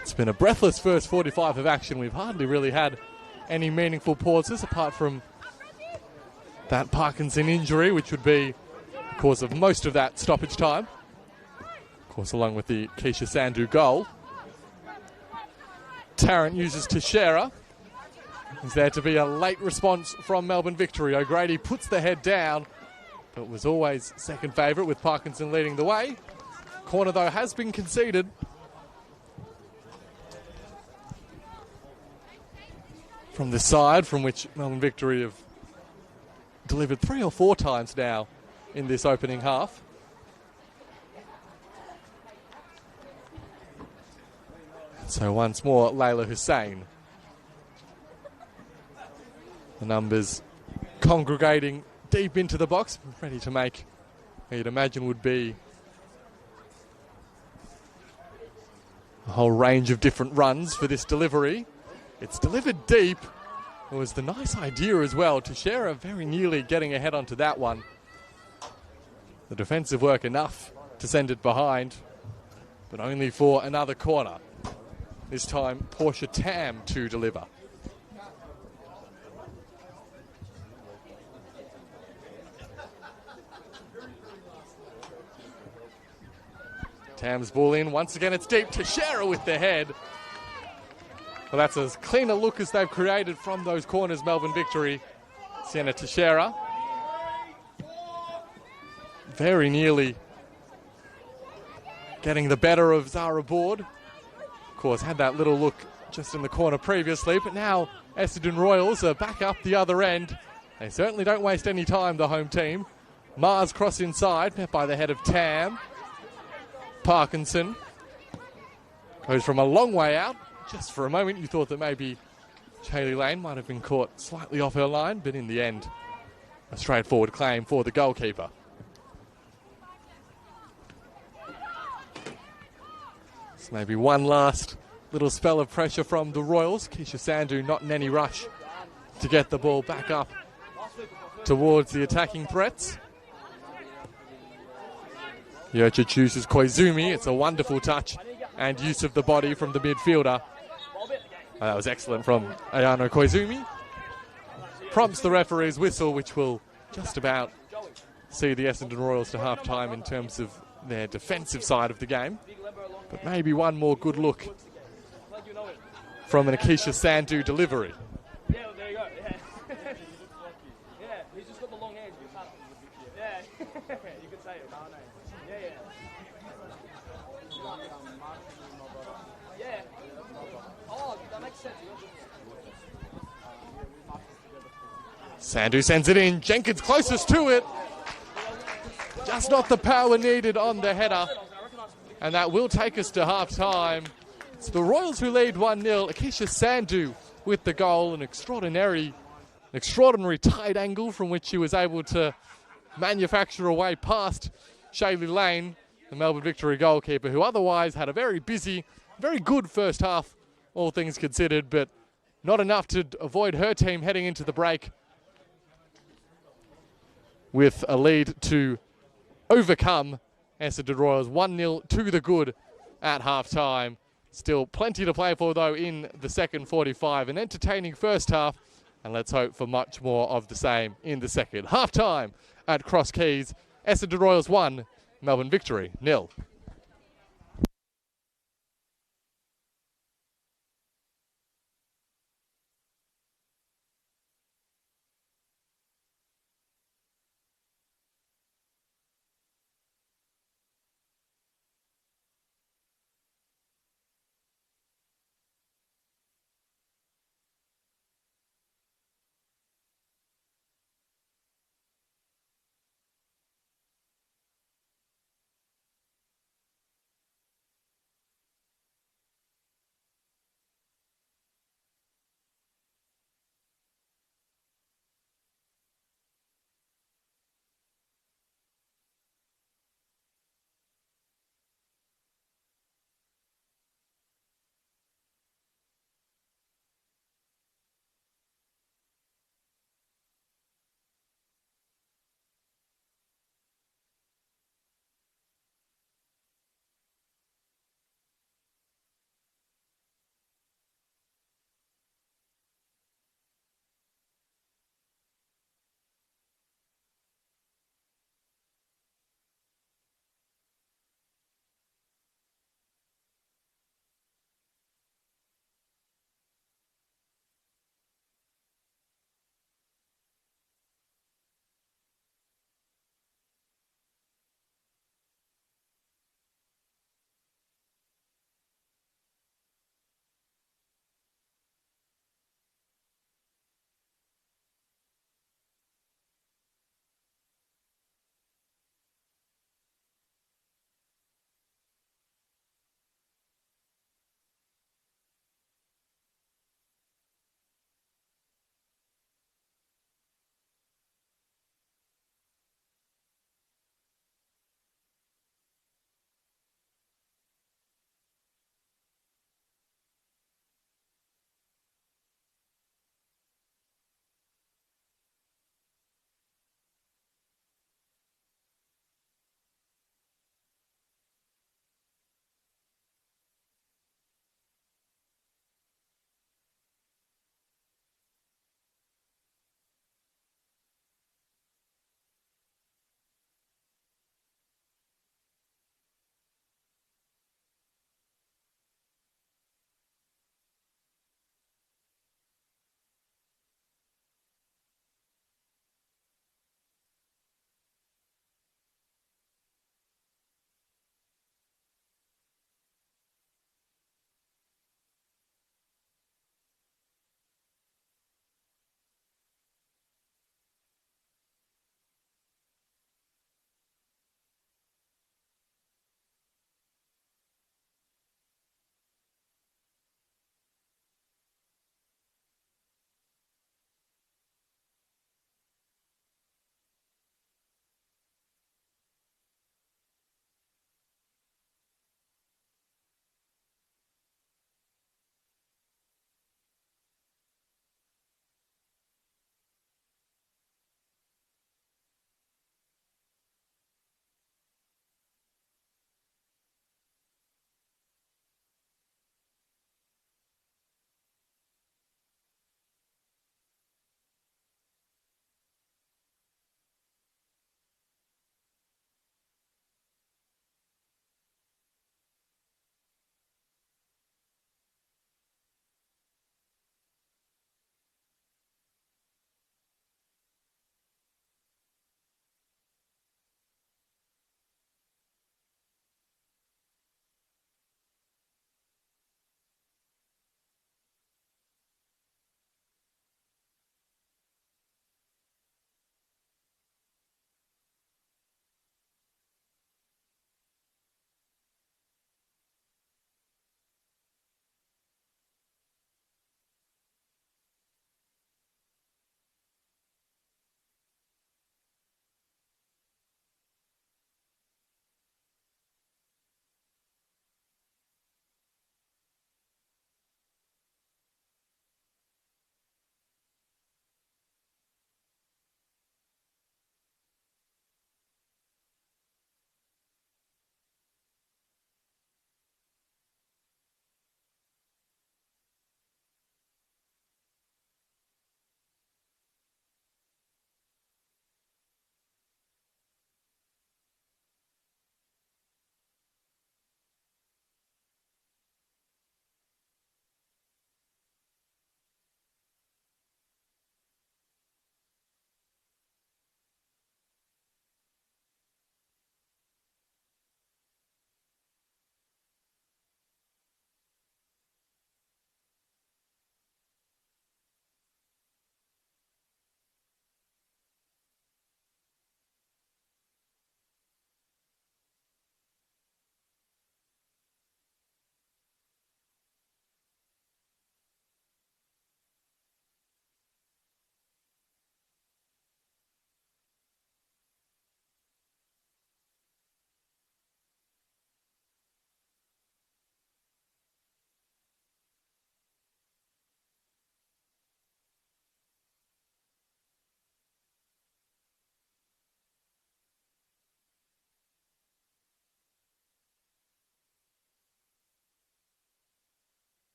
It's been a breathless first 45 of action. We've hardly really had any meaningful pauses apart from that Parkinson injury, which would be the cause of most of that stoppage time. Of course, along with the Keisha Sandhu goal. Tarrant uses Teixeira. Is there to be a late response from Melbourne Victory? O'Grady puts the head down, but was always second favourite with Parkinson leading the way. Corner, though, has been conceded. From the side from which Melbourne Victory have delivered 3 or 4 times now in this opening half. So once more, Layla Hussein. The numbers congregating deep into the box, ready to make what you'd imagine would be a whole range of different runs for this delivery. It's delivered deep. It was the nice idea as well. Teixeira very nearly getting ahead onto that one. The defensive work enough to send it behind, but only for another corner. This time, Portia Tam to deliver. Tam's ball in. Once again, it's deep. Teixeira with the head. Well, that's as clean a look as they've created from those corners, Melbourne Victory. Sienna Teixeira. Very nearly getting the better of Zara Board. Of course, had that little look just in the corner previously, but now Essendon Royals are back up the other end. They certainly don't waste any time, the home team. Mars cross inside, met by the head of Tam. Parkinson goes from a long way out. Just for a moment, you thought that maybe Hayley Lane might have been caught slightly off her line, but in the end, a straightforward claim for the goalkeeper. So maybe one last little spell of pressure from the Royals. Keisha Sandhu not in any rush to get the ball back up towards the attacking threats. Yercha chooses Koizumi. It's a wonderful touch and use of the body from the midfielder. That was excellent from Ayano Koizumi. Prompts the referee's whistle, which will just about see the Essendon Royals to half-time in terms of their defensive side of the game. But maybe one more good look from an Akeisha Sandhu delivery. Yeah, well, there you go. Yeah. Yeah, he's just got the long hands. Yeah, you could say it. Yeah, yeah. Yeah. Oh, that makes sense. Sandhu sends it in. Jenkins closest to it. Just not the power needed on the header. And that will take us to half-time. It's the Royals who lead 1-0. Akeisha Sandhu with the goal. An extraordinary tight angle from which she was able to manufacture a way past Shaylee Lane, the Melbourne Victory goalkeeper, who otherwise had a very busy, very good first half, all things considered, but not enough to avoid her team heading into the break with a lead to overcome Essendon Royals. 1-0 to the good at half-time. Still plenty to play for, though, in the second 45. An entertaining first half, and let's hope for much more of the same in the second. Half-time at Cross Keys. Essendon Royals 1, Melbourne Victory 0.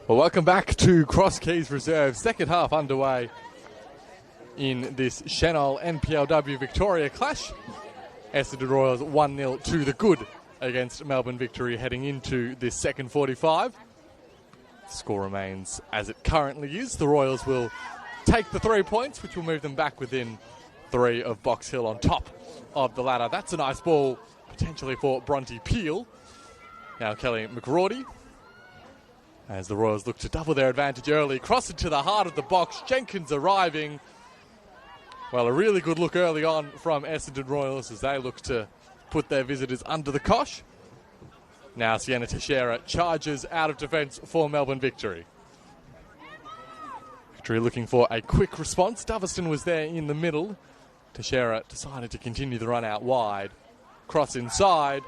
Well, welcome back to Cross Keys Reserve. Second half underway in this Senol NPLW Victoria clash. Essendon Royals 1-0 to the good against Melbourne Victory heading into this second 45. The score remains as it currently is. The Royals will take the 3 points, which will move them back within 3 of Box Hill on top of the ladder. That's a nice ball, potentially for Bronte Peel. Now Kelly McGrawdy, as the Royals look to double their advantage early. Cross it to the heart of the box. Jenkins arriving. Well, a really good look early on from Essendon Royals as they look to put their visitors under the cosh. Now Sienna Teixeira charges out of defence for Melbourne Victory. Victory looking for a quick response. Doveston was there in the middle. Teixeira decided to continue the run out wide. Cross inside.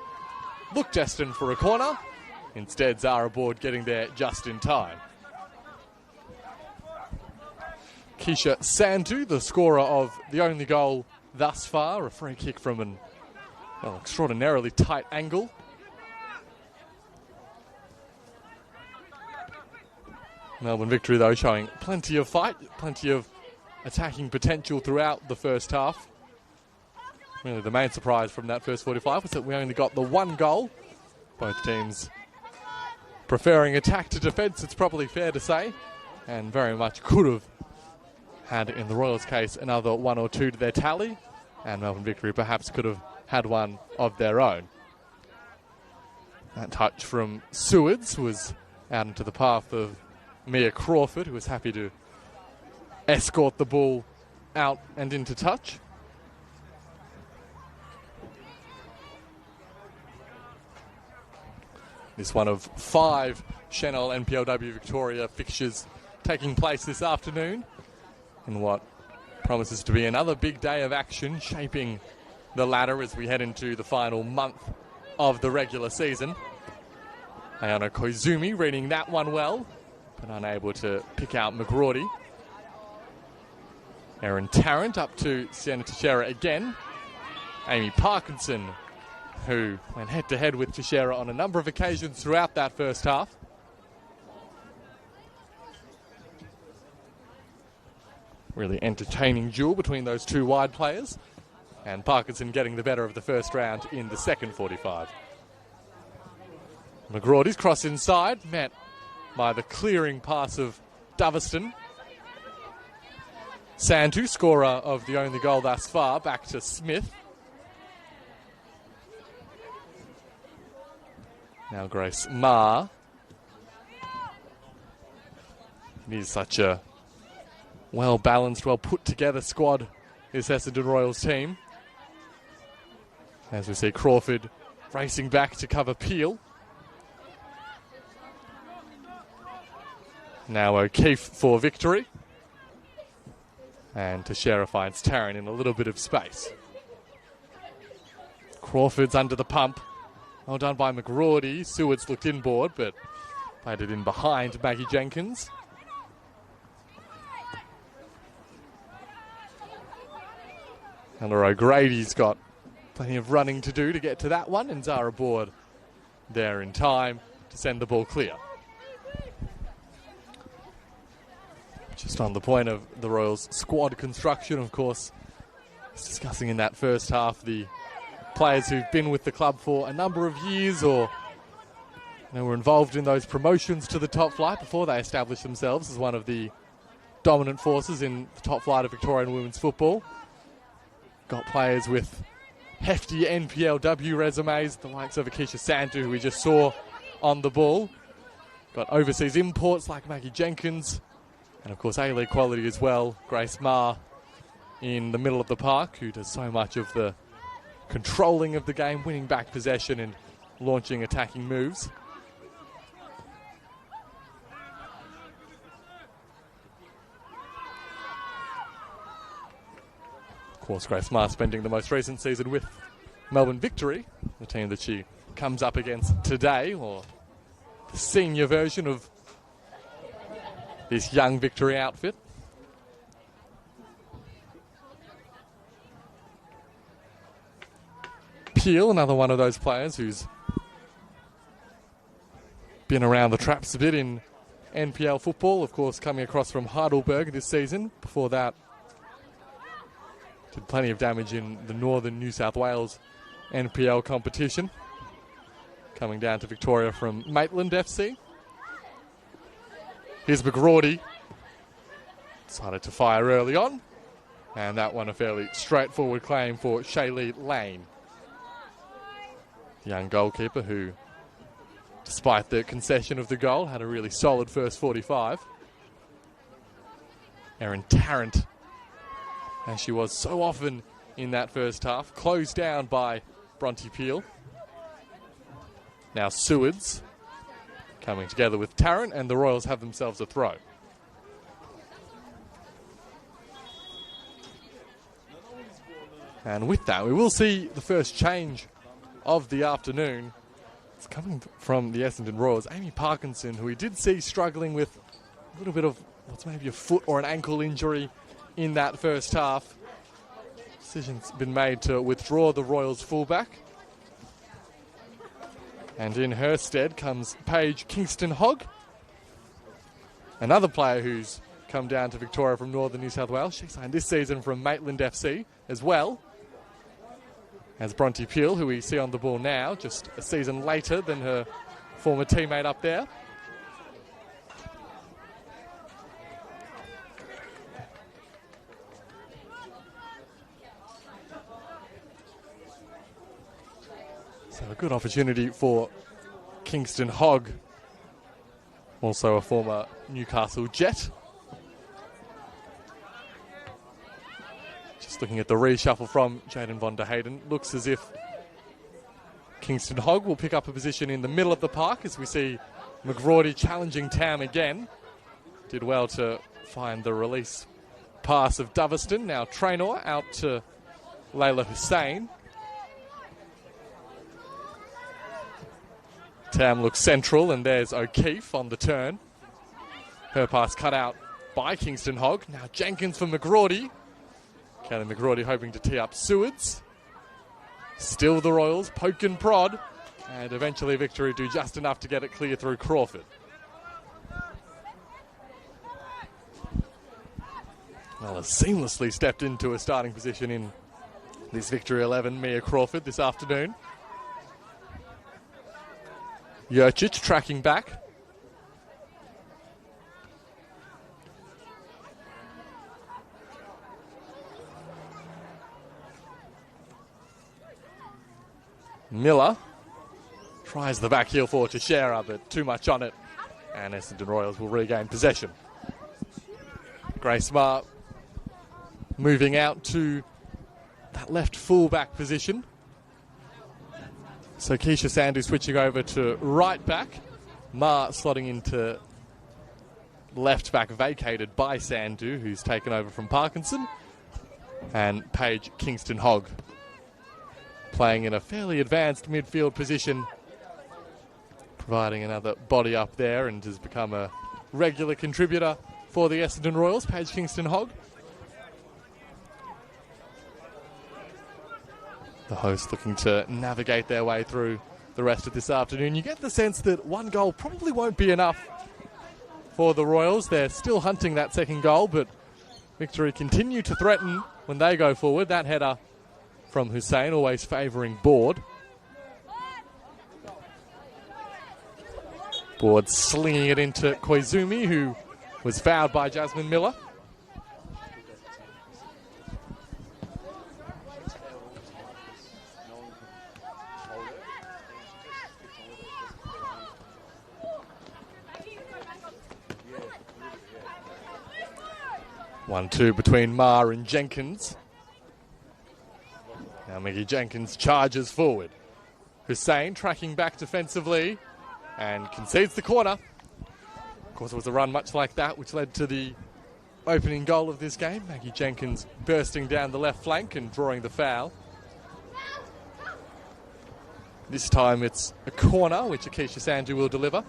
Looked destined for a corner. Instead, Zara Board getting there just in time. Keisha Sandu, the scorer of the only goal thus far, a free kick from an extraordinarily tight angle. Melbourne Victory, though, showing plenty of fight, plenty of attacking potential throughout the first half. Really, the main surprise from that first 45 was that we only got the 1 goal. Both teams preferring attack to defence, it's probably fair to say, and very much could have had, in the Royals' case, another 1 or 2 to their tally, and Melbourne Victory perhaps could have had one of their own. That touch from Sewards was out into the path of Mia Crawford, who was happy to escort the ball out and into touch. This one of 5 Senol NPLW Victoria fixtures taking place this afternoon in what promises to be another big day of action shaping the ladder as we head into the final month of the regular season. Ayana Koizumi reading that one well, but unable to pick out McGrawdy. Erin Tarrant up to Sienna Teixeira again. Amy Parkinson, who went head-to-head with Teixeira on a number of occasions throughout that first half. Really entertaining duel between those 2 wide players. And Parkinson getting the better of the first round in the second 45. McGrawdy's cross inside, met by the clearing pass of Doveston. Sandu, scorer of the only goal thus far, back to Smith. Now Grace Marr. It is such a well-balanced, well-put-together squad, this Essendon Royals team. As we see Crawford racing back to cover Peel. Now O'Keefe for victory. And Teixeira finds Tarrant in a little bit of space. Crawford's under the pump. Well done by McGrawdy. Sewards looked inboard, but played it in behind Maggie Jenkins. Ella O'Grady's got plenty of running to do to get to that one, and Zara Board there in time to send the ball clear. Just on the point of the Royals' squad construction, of course, discussing in that first half the players who've been with the club for a number of years or were involved in those promotions to the top flight before they established themselves as one of the dominant forces in the top flight of Victorian women's football. Got players with hefty NPLW resumes, the likes of Keisha Sandu, who we just saw on the ball. Got overseas imports like Maggie Jenkins, and of course A-League quality as well. Grace Marr in the middle of the park, who does so much of the controlling of the game, winning back possession and launching attacking moves. Of course, Grace Marr spending the most recent season with Melbourne Victory, the team that she comes up against today, or the senior version of this young Victory outfit. Peel, another one of those players who's been around the traps a bit in NPL football, of course, coming across from Heidelberg this season. Before that, did plenty of damage in the northern New South Wales NPL competition. Coming down to Victoria from Maitland FC. Here's McGrawdy. Decided to fire early on. And that one a fairly straightforward claim for Shaylee Lane. The young goalkeeper who, despite the concession of the goal, had a really solid first 45. Erin Tarrant, as she was so often in that first half, closed down by Bronte Peel. Now Sewards coming together with Tarrant, and the Royals have themselves a throw. And with that, we will see the first change of the afternoon. It's coming from the Essendon Royals. Amy Parkinson, who we did see struggling with a little bit of what's maybe a foot or an ankle injury in that first half. Decision's been made to withdraw the Royals fullback. And in her stead comes Paige Kingston-Hogg, another player who's come down to Victoria from northern New South Wales. She signed this season from Maitland FC as well as Bronte Peel, who we see on the ball now, just a season later than her former teammate up there. So a good opportunity for Kingston-Hogg, also a former Newcastle Jet. Just looking at the reshuffle from Jayden von der Hayden, looks as if Kingston-Hogg will pick up a position in the middle of the park as we see McGrawdy challenging Tam again. Did well to find the release pass of Doveston. Now Traynor out to Layla Hussein. Tam looks central, and there's O'Keefe on the turn. Her pass cut out by Kingston-Hogg. Now Jenkins for McGrawdy. Kelly McGrawdy hoping to tee up Sewards. Still the Royals, poke and prod. And eventually Victory do just enough to get it clear through Crawford. Well, has seamlessly stepped into a starting position in this Victory 11, Mia Crawford, this afternoon. Jurcic tracking back. Miller tries the back heel for Teixeira, but too much on it. And Essendon Royals will regain possession. Grace Marr moving out to that left full-back position. So Keisha Sandhu switching over to right back. Marr slotting into left back, vacated by Sandhu, who's taken over from Parkinson. And Paige Kingston-Hogg playing in a fairly advanced midfield position, providing another body up there, and has become a regular contributor for the Essendon Royals, Paige Kingston-Hogg. The hosts looking to navigate their way through the rest of this afternoon. You get the sense that one goal probably won't be enough for the Royals. They're still hunting that second goal, but Victory continue to threaten when they go forward. That header from Hussein, always favouring Board. Board slinging it into Koizumi, who was fouled by Jasmine Miller. One-two between Marr and Jenkins. Now Maggie Jenkins charges forward. Hussein tracking back defensively and concedes the corner. Of course, it was a run much like that which led to the opening goal of this game. Maggie Jenkins bursting down the left flank and drawing the foul. This time it's a corner which Akeisha Sandhu will deliver.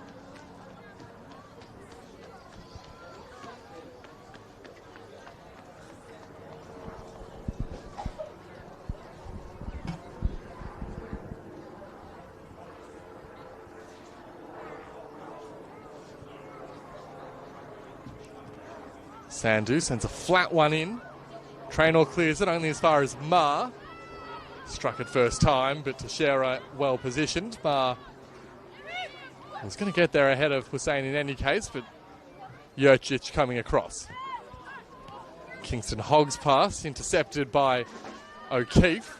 Sandhu sends a flat one in. Traynor clears it only as far as Ma. Struck it first time, but Teixeira well positioned. Ma was going to get there ahead of Hussein in any case, but Jurcic coming across. Kingston Hogg's pass intercepted by O'Keefe.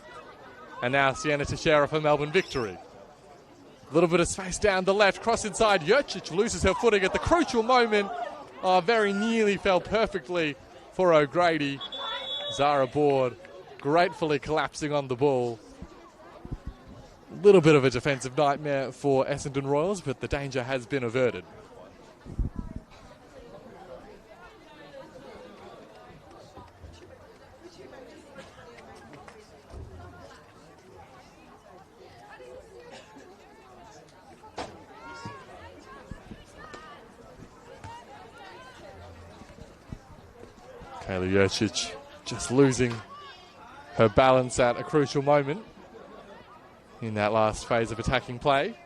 And now Sienna Teixeira for Melbourne Victory. A little bit of space down the left, cross inside. Jurcic loses her footing at the crucial moment. Very nearly fell perfectly for O'Grady. Zara Board gratefully collapsing on the ball. A little bit of a defensive nightmare for Essendon Royals, but the danger has been averted. Kayla Jurcic just losing her balance at a crucial moment in that last phase of attacking play.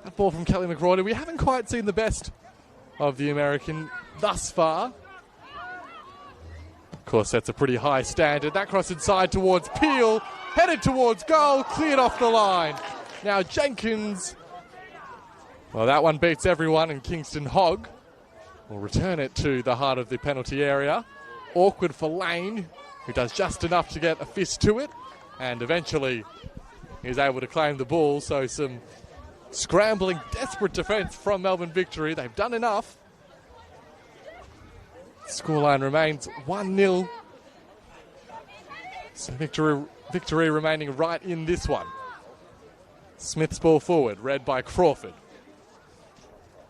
That ball from Kelly McRory. We haven't quite seen the best of the American thus far. Of course, that's a pretty high standard. That cross inside towards Peel, headed towards goal, cleared off the line. Now Jenkins, well, that one beats everyone, and Kingston Hogg will return it to the heart of the penalty area. Awkward for Lane, who does just enough to get a fist to it, and eventually is able to claim the ball. So some scrambling, desperate defence from Melbourne Victory. They've done enough. Scoreline remains 1-0. So Victory remaining right in this one. Smith's ball forward, read by Crawford.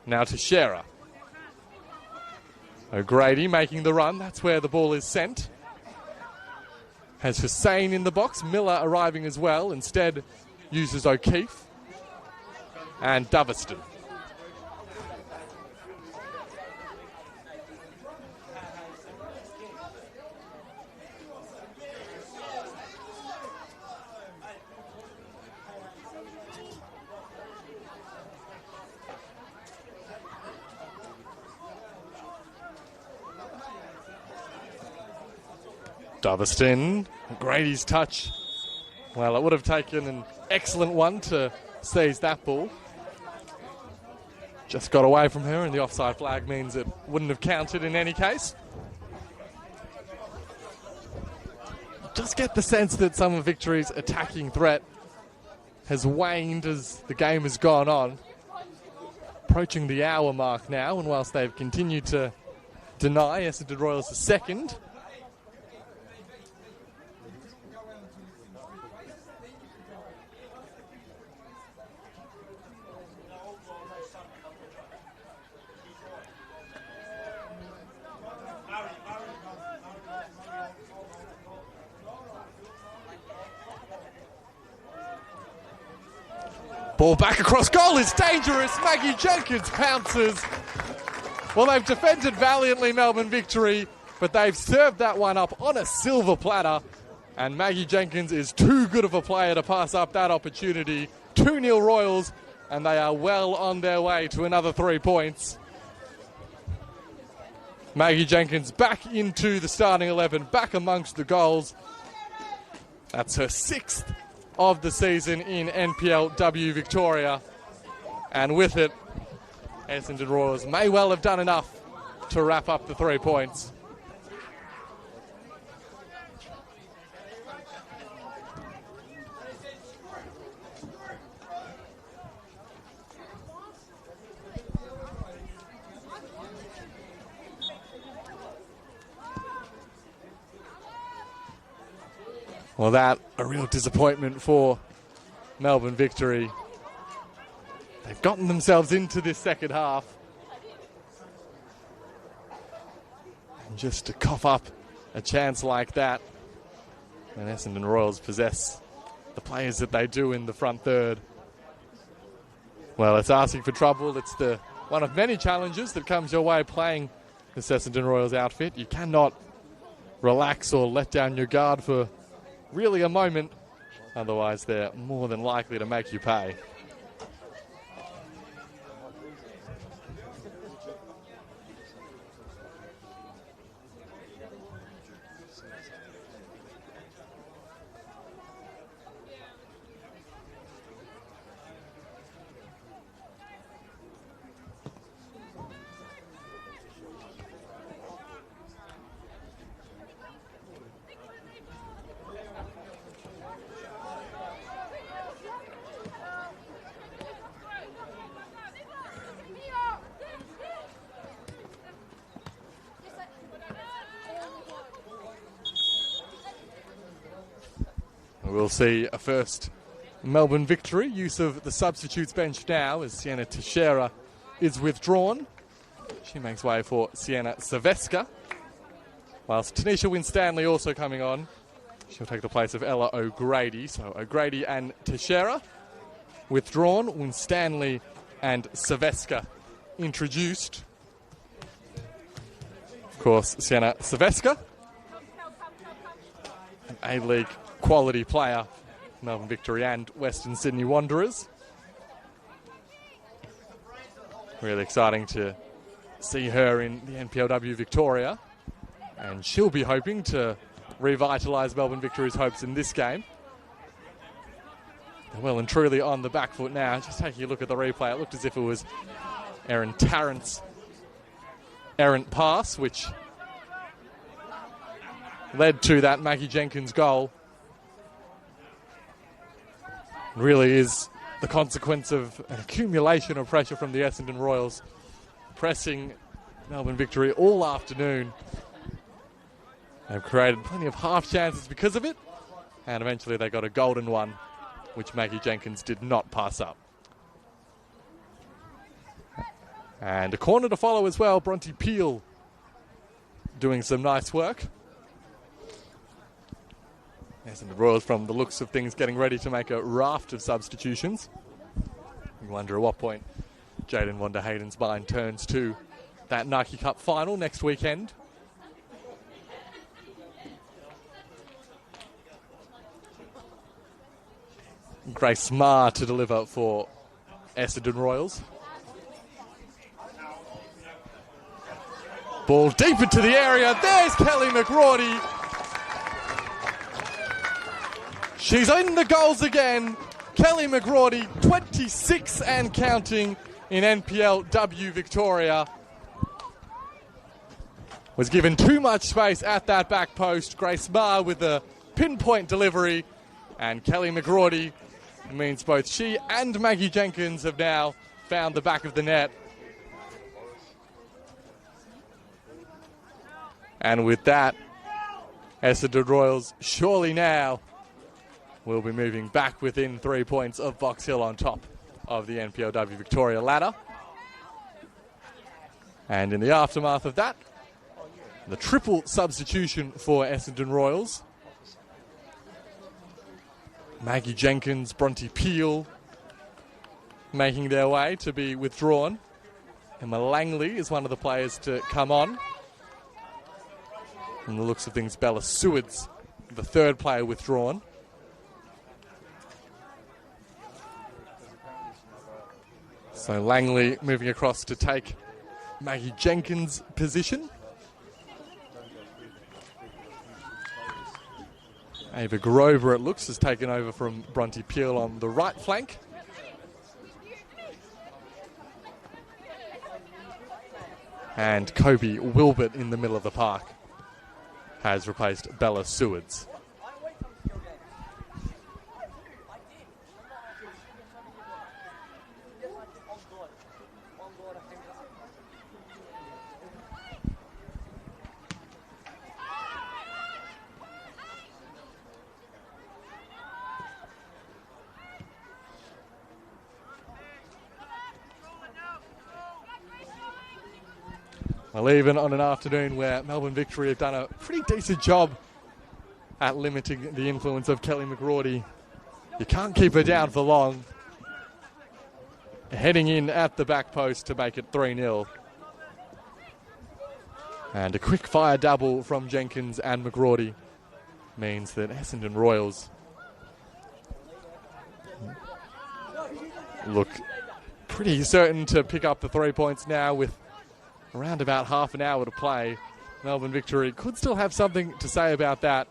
Now to Shearer. O'Grady making the run. That's where the ball is sent. Has Hussein in the box. Miller arriving as well. Instead uses O'Keefe and Doverston. Doverston, Grady's touch. Well, it would have taken an excellent one to seize that ball. Just got away from her, and the offside flag means it wouldn't have counted in any case. Just get the sense that some of Victory's attacking threat has waned as the game has gone on. Approaching the hour mark now, and whilst they've continued to deny Essendon Royals a second, ball back across goal is dangerous. Maggie Jenkins pounces. Well, they've defended valiantly, Melbourne Victory, but they've served that one up on a silver platter. And Maggie Jenkins is too good of a player to pass up that opportunity. 2-0 Royals, and they are well on their way to another 3 points. Maggie Jenkins back into the starting 11, back amongst the goals. That's her 6th of the season in NPLW Victoria, and with it, Essendon Royals may well have done enough to wrap up the 3 points. Well, that a real disappointment for Melbourne Victory. They've gotten themselves into this second half. And just to cough up a chance like that, and Essendon Royals possess the players that they do in the front third, well, it's asking for trouble. It's the one of many challenges that comes your way playing this Essendon Royals outfit. You cannot relax or let down your guard for really a moment, otherwise they're more than likely to make you pay. We'll see a first Melbourne victory. Use of the substitutes bench now as Sienna Teixeira is withdrawn. She makes way for Sienna Saveska. Whilst Tanisha Winstanley also coming on. She'll take the place of Ella O'Grady. So O'Grady and Teixeira withdrawn. Winstanley and Saveska introduced. Of course, Sienna Saveska, an A-League quality player, Melbourne Victory and Western Sydney Wanderers. Really exciting to see her in the NPLW Victoria, and she'll be hoping to revitalise Melbourne Victory's hopes in this game. They're well and truly on the back foot now. Just taking a look at the replay, it looked as if it was Erin Tarrant's errant pass, which led to that Maggie Jenkins goal. Really is the consequence of an accumulation of pressure from the Essendon Royals, pressing Melbourne Victory all afternoon. They've created plenty of half chances because of it, and eventually they got a golden one, which Maggie Jenkins did not pass up. And a corner to follow as well. Bronte Peel doing some nice work. Yes, and the Royals, from the looks of things, getting ready to make a raft of substitutions. You wonder at what point Jaden Wonder Hayden's mind turns to that Nike Cup final next weekend. Grace Maher to deliver for Essendon Royals. Ball deep into the area. There's Kelly McGrawdy. She's in the goals again. Kelly McGrawdy, 26 and counting in NPLW Victoria. Was given too much space at that back post. Grace Maher with a pinpoint delivery. And Kelly McGrawdy means both she and Maggie Jenkins have now found the back of the net. And with that, Essendon Royals surely now will be moving back within 3 points of Box Hill on top of the NPLW Victoria ladder. And in the aftermath of that, the triple substitution for Essendon Royals. Maggie Jenkins, Bronte Peel making their way to be withdrawn. Emma Langley is one of the players to come on. From the looks of things, Bella Seward's the third player withdrawn. So Langley moving across to take Maggie Jenkins' position. Ava Grover, it looks, has taken over from Bronte Peel on the right flank. And Kobe Wilbert in the middle of the park has replaced Bella Sewards. Well, even on an afternoon where Melbourne Victory have done a pretty decent job at limiting the influence of Kelly McGrawdy, you can't keep her down for long. Heading in at the back post to make it 3-0. And a quick fire double from Jenkins and McGrawdy means that Essendon Royals look pretty certain to pick up the 3 points now with around about half an hour to play. Melbourne Victory could still have something to say about that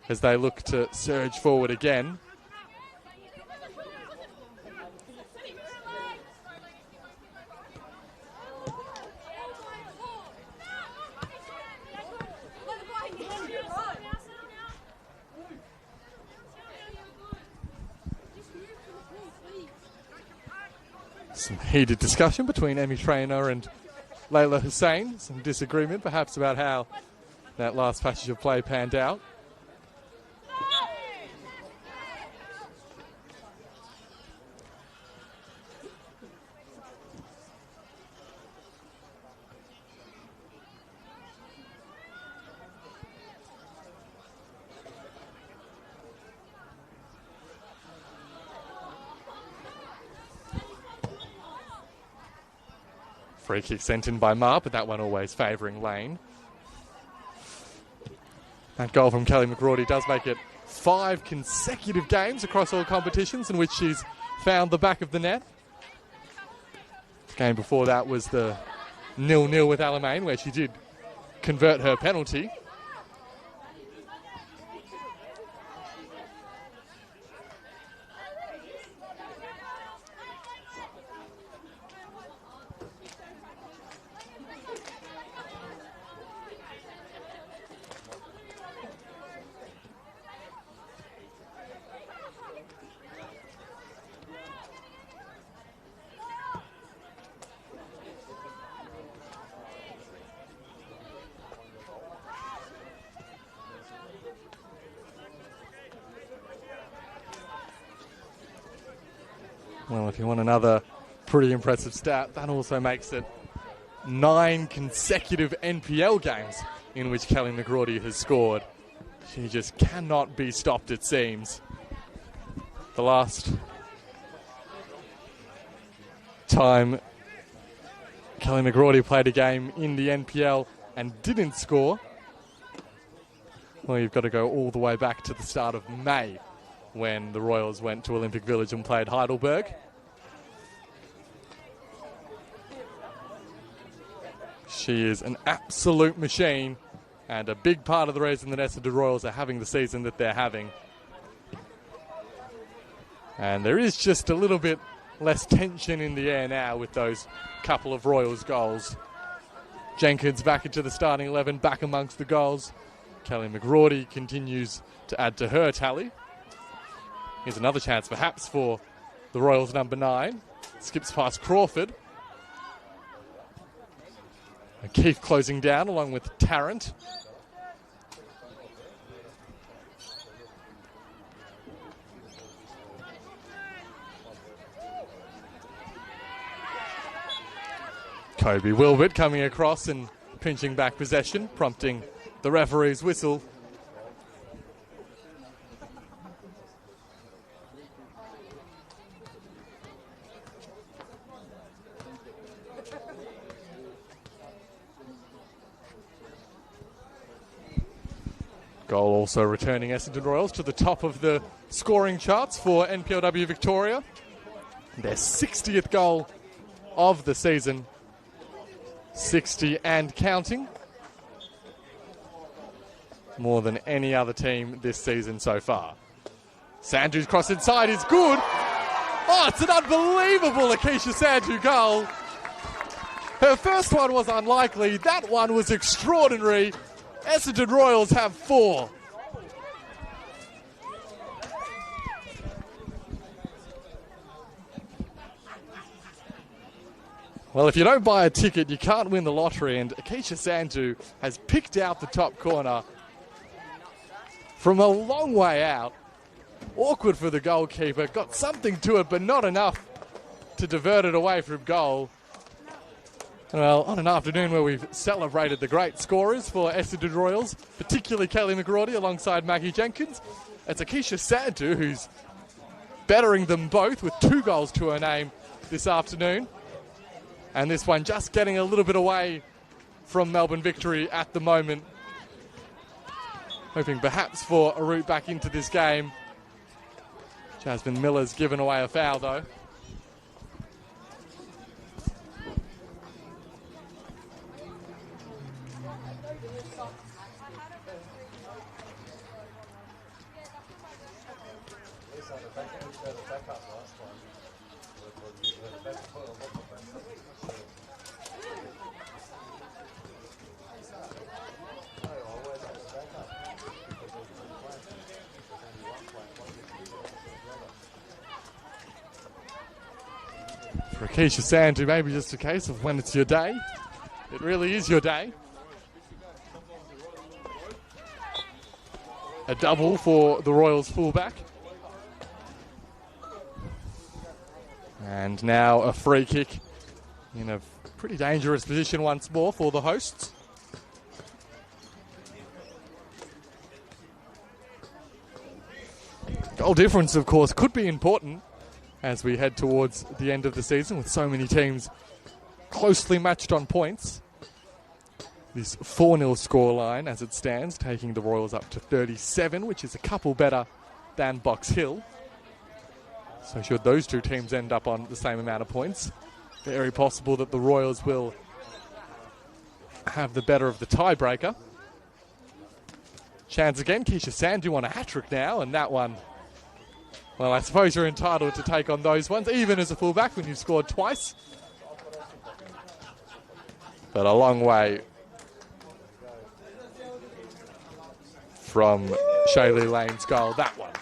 as they look to surge forward again. Some heated discussion between Emmy Traynor and Layla Hussein. Some disagreement perhaps about how that last passage of play panned out. Free kick sent in by Ma, but that one always favouring Lane. That goal from Kelly McGrawdy does make it 5 consecutive games across all competitions in which she's found the back of the net. The game before that was the 0-0 with Alamein, where she did convert her penalty. Well, if you want another pretty impressive stat, that also makes it 9 consecutive NPL games in which Kelly McGrawdy has scored. She just cannot be stopped, it seems. The last time Kelly McGrawdy played a game in the NPL and didn't score, well, you've got to go all the way back to the start of May, when the Royals went to Olympic Village and played Heidelberg. She is an absolute machine and a big part of the reason that Essendon Royals are having the season that they're having. And there is just a little bit less tension in the air now with those couple of Royals goals. Jenkins back into the starting 11, back amongst the goals. Kelly McGrawdy continues to add to her tally. Here's another chance perhaps for the Royals number 9. Skips past Crawford. And Keith closing down along with Tarrant. Kobe Wilbert coming across and pinching back possession, prompting the referee's whistle. Goal also returning Essendon Royals to the top of the scoring charts for NPLW Victoria. Their 60th goal of the season. 60 and counting. More than any other team this season so far. Sandhu's cross inside is good. Oh, it's an unbelievable Akeisha Sandhu goal. Her first one was unlikely. That one was extraordinary. Essendon Royals have 4. Well, if you don't buy a ticket, you can't win the lottery, and Akeisha Sandhu has picked out the top corner from a long way out. Awkward for the goalkeeper. Got something to it, but not enough to divert it away from goal. Well, on an afternoon where we've celebrated the great scorers for Essendon Royals, particularly Kelly McGrawdy alongside Maggie Jenkins, it's Akeisha Sandhu who's bettering them both with 2 goals to her name this afternoon. And this one just getting a little bit away from Melbourne Victory at the moment. Hoping perhaps for a route back into this game. Jasmine Miller's given away a foul though. For Akeisha Sandhu, maybe just a case of when it's your day. It really is your day. A double for the Royals fullback. And now a free kick in a pretty dangerous position once more for the hosts. Goal difference, of course, could be important as we head towards the end of the season with so many teams closely matched on points. This 4-0 scoreline as it stands, taking the Royals up to 37, which is a couple better than Box Hill. So should those two teams end up on the same amount of points, very possible that the Royals will have the better of the tiebreaker. Chance again, Keisha Sandhu on a hat-trick now, and that one, well, I suppose you're entitled to take on those ones, even as a fullback when you've scored twice. But a long way from Shaylee Lane's goal, that one.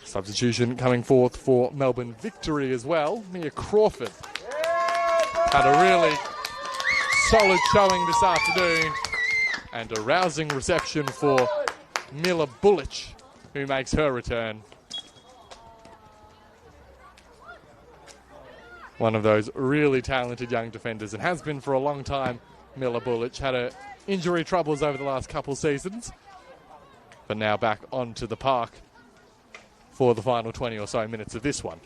Substitution coming forth for Melbourne Victory as well. Mia Crawford had a really solid showing this afternoon, and a rousing reception for Mila Bullich, who makes her return. One of those really talented young defenders, and has been for a long time. Mila Bullich had her injury troubles over the last couple seasons, but now back onto the park for the final 20 or so minutes of this one.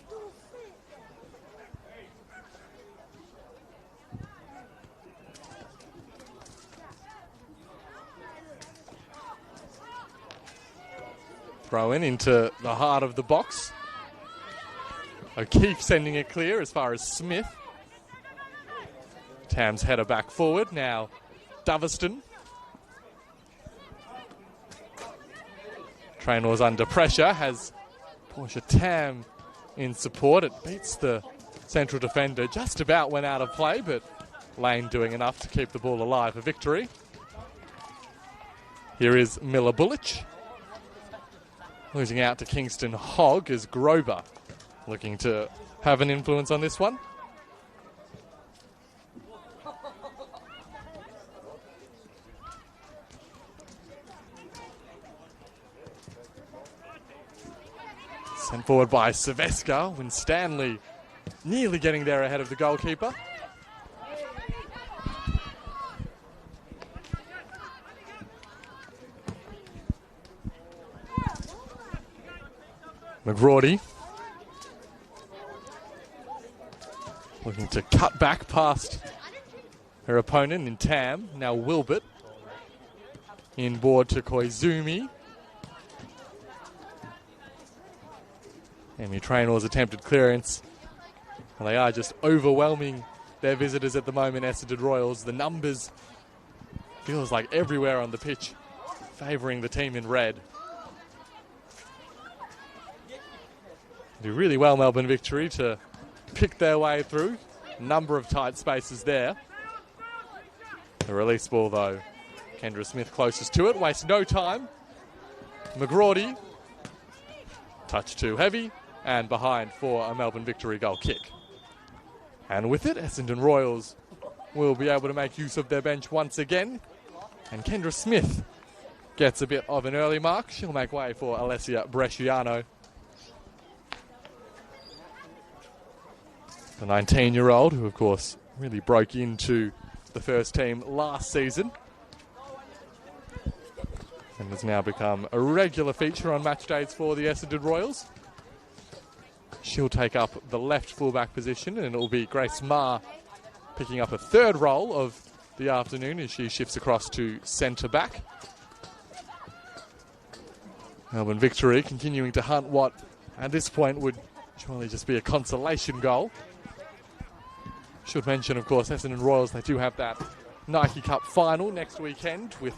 Throw in into the heart of the box. O'Keefe sending it clear as far as Smith. Tam's header back forward. Now Doverston. Traynor under pressure. Has Portia Tam in support. It beats the central defender just about went out of play, but Lane doing enough to keep the ball alive for victory. Here is Mila Bullich. Losing out to Kingston Hogg as Grover looking to have an influence on this one. Sent forward by Silvesca when Stanley nearly getting there ahead of the goalkeeper. McGrawdy looking to cut back past her opponent in Tam. Now Wilbert inboard to Koizumi. Amy Traynor's attempted clearance. Well, they are just overwhelming their visitors at the moment, Essendon Royals. The numbers feels like everywhere on the pitch favouring the team in red. Do really well, Melbourne Victory, to pick their way through. A number of tight spaces there. The release ball, though. Kendra Smith closest to it. Wastes no time. McGrawdy. Touch too heavy. And behind for a Melbourne Victory goal kick. And with it, Essendon Royals will be able to make use of their bench once again. And Kendra Smith gets a bit of an early mark. She'll make way for Alessia Bresciano. The 19-year-old, who of course really broke into the first team last season and has now become a regular feature on match days for the Essendon Royals. She'll take up the left fullback position, and it will be Grace Ma picking up a third role of the afternoon as she shifts across to centre back. Melbourne Victory continuing to hunt what at this point would surely just be a consolation goal. Should mention, of course, Essendon Royals, they do have that Nike Cup final next weekend with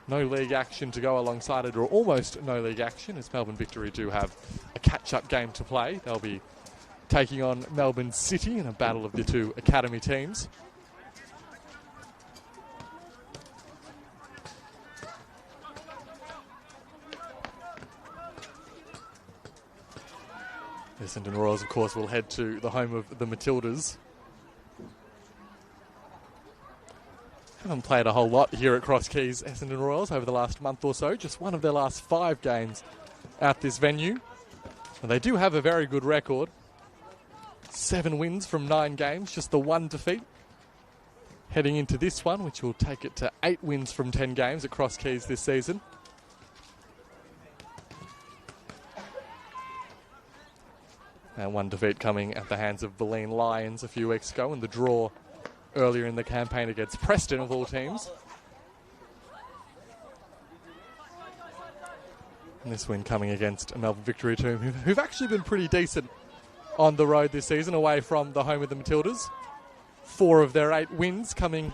no league action to go alongside it, or almost no league action, as Melbourne Victory do have a catch-up game to play. They'll be taking on Melbourne City in a battle of the two academy teams. Essendon Royals, of course, will head to the home of the Matildas. Haven't played a whole lot here at Cross Keys, Essendon Royals, over the last month or so. Just one of their last 5 games at this venue. And they do have a very good record. 7 wins from 9 games, just the 1 defeat. Heading into this one, which will take it to 8 wins from 10 games at Cross Keys this season. And one defeat coming at the hands of Bulleen Lions a few weeks ago, and the draw earlier in the campaign against Preston of all teams. And this win coming against a Melbourne Victory team who've actually been pretty decent on the road this season, away from the home of the Matildas. 4 of their 8 wins coming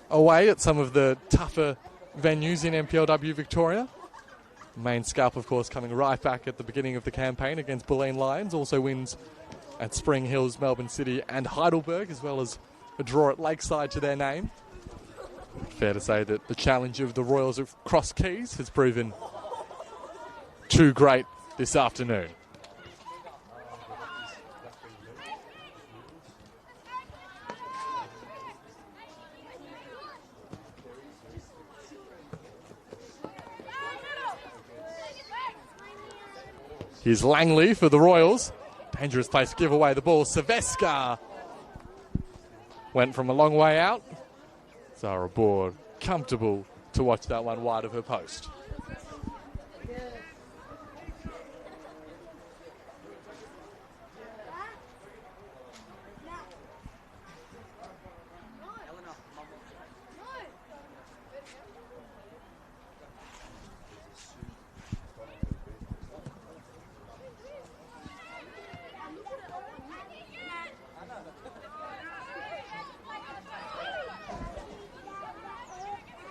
away at some of the tougher venues in NPLW Victoria. Main scalp, of course, coming right back at the beginning of the campaign against Bulleen Lions. Also wins at Spring Hills, Melbourne City and Heidelberg, as well as a draw at Lakeside to their name. Fair to say that the challenge of the Royals of Cross Keys has proven too great this afternoon. Here's Langley for the Royals. Dangerous place to give away the ball. Silvestre went from a long way out. Zara Board comfortable to watch that one wide of her post.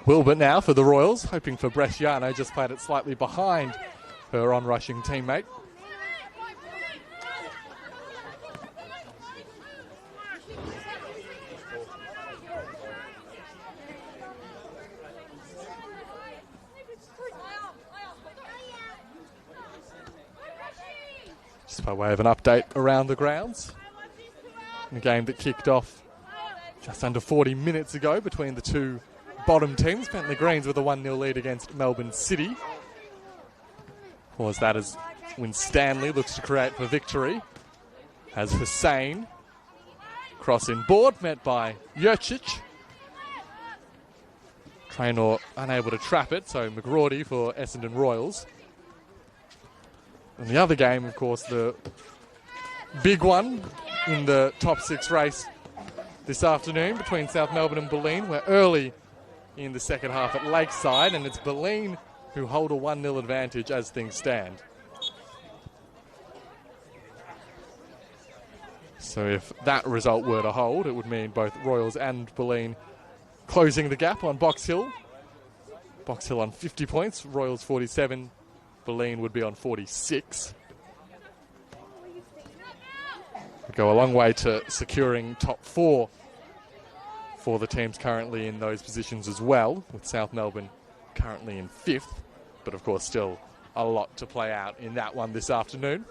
Wilbert now for the Royals, hoping for Bresciano, just played it slightly behind her on-rushing teammate. Just by way of an update around the grounds, in a game that kicked off just under 40 minutes ago between the two bottom teams. Bentley Greens with a 1-0 lead against Melbourne City. Pause that as Winstanley looks to create for victory. Has Hussein crossing board, met by Jurcic. Traynor unable to trap it, so McGrawdy for Essendon Royals. And the other game, of course, the big one in the top 6 race this afternoon between South Melbourne and Bulleen. We're early in the second half at Lakeside, and it's Bulleen who hold a 1-0 advantage as things stand. So if that result were to hold, it would mean both Royals and Bulleen closing the gap on Box Hill. Box Hill on 50 points, Royals 47, Bulleen would be on 46. Would go a long way to securing top 4 for the teams currently in those positions as well, with South Melbourne currently in 5th, but of course still a lot to play out in that one this afternoon.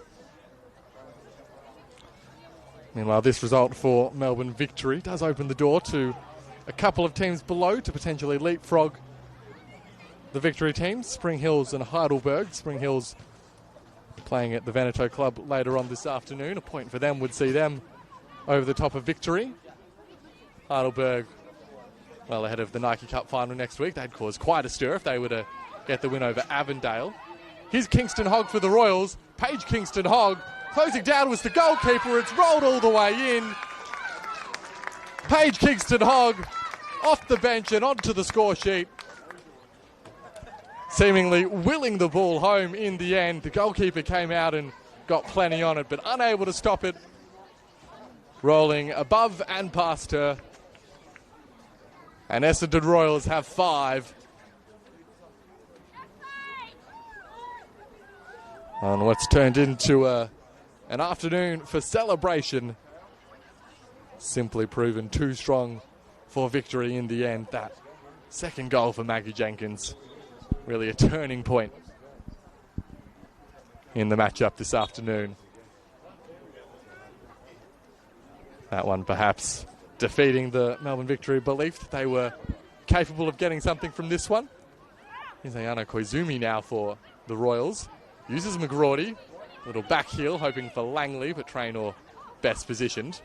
Meanwhile, this result for Melbourne Victory does open the door to a couple of teams below to potentially leapfrog the Victory teams, Spring Hills and Heidelberg. Spring Hills playing at the Veneto Club later on this afternoon. A point for them would see them over the top of Victory. Heidelberg, well ahead of the Nike Cup final next week. They'd cause quite a stir if they were to get the win over Avondale. Here's Kingston Hogg for the Royals. Paige Kingston Hogg closing down was the goalkeeper. It's rolled all the way in. Paige Kingston Hogg off the bench and onto the score sheet. Seemingly willing the ball home in the end. The goalkeeper came out and got plenty on it, but unable to stop it. Rolling above and past her. And Essendon Royals have 5. On what's turned into an afternoon for celebration. Simply proven too strong for victory in the end. That second goal for Maggie Jenkins, really a turning point in the matchup this afternoon. That one perhaps defeating the Melbourne Victory belief that they were capable of getting something from this one. Here's Ayana Koizumi now for the Royals. Uses McGrawdy. Little back heel, hoping for Langley, but Traynor best positioned.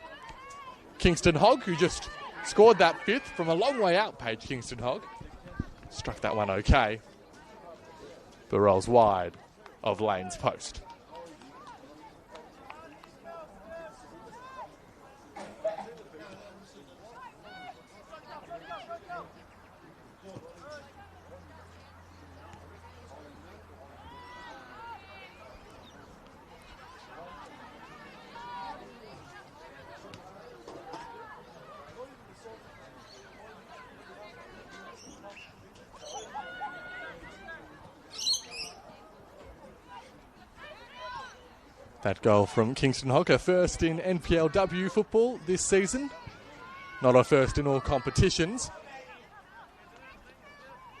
Kingston Hogg, who just scored that 5th from a long way out, Paige Kingston Hogg. Struck that one okay, but rolls wide of Lane's post. That goal from Kingston Hogg, her first in NPLW football this season. Not her first in all competitions.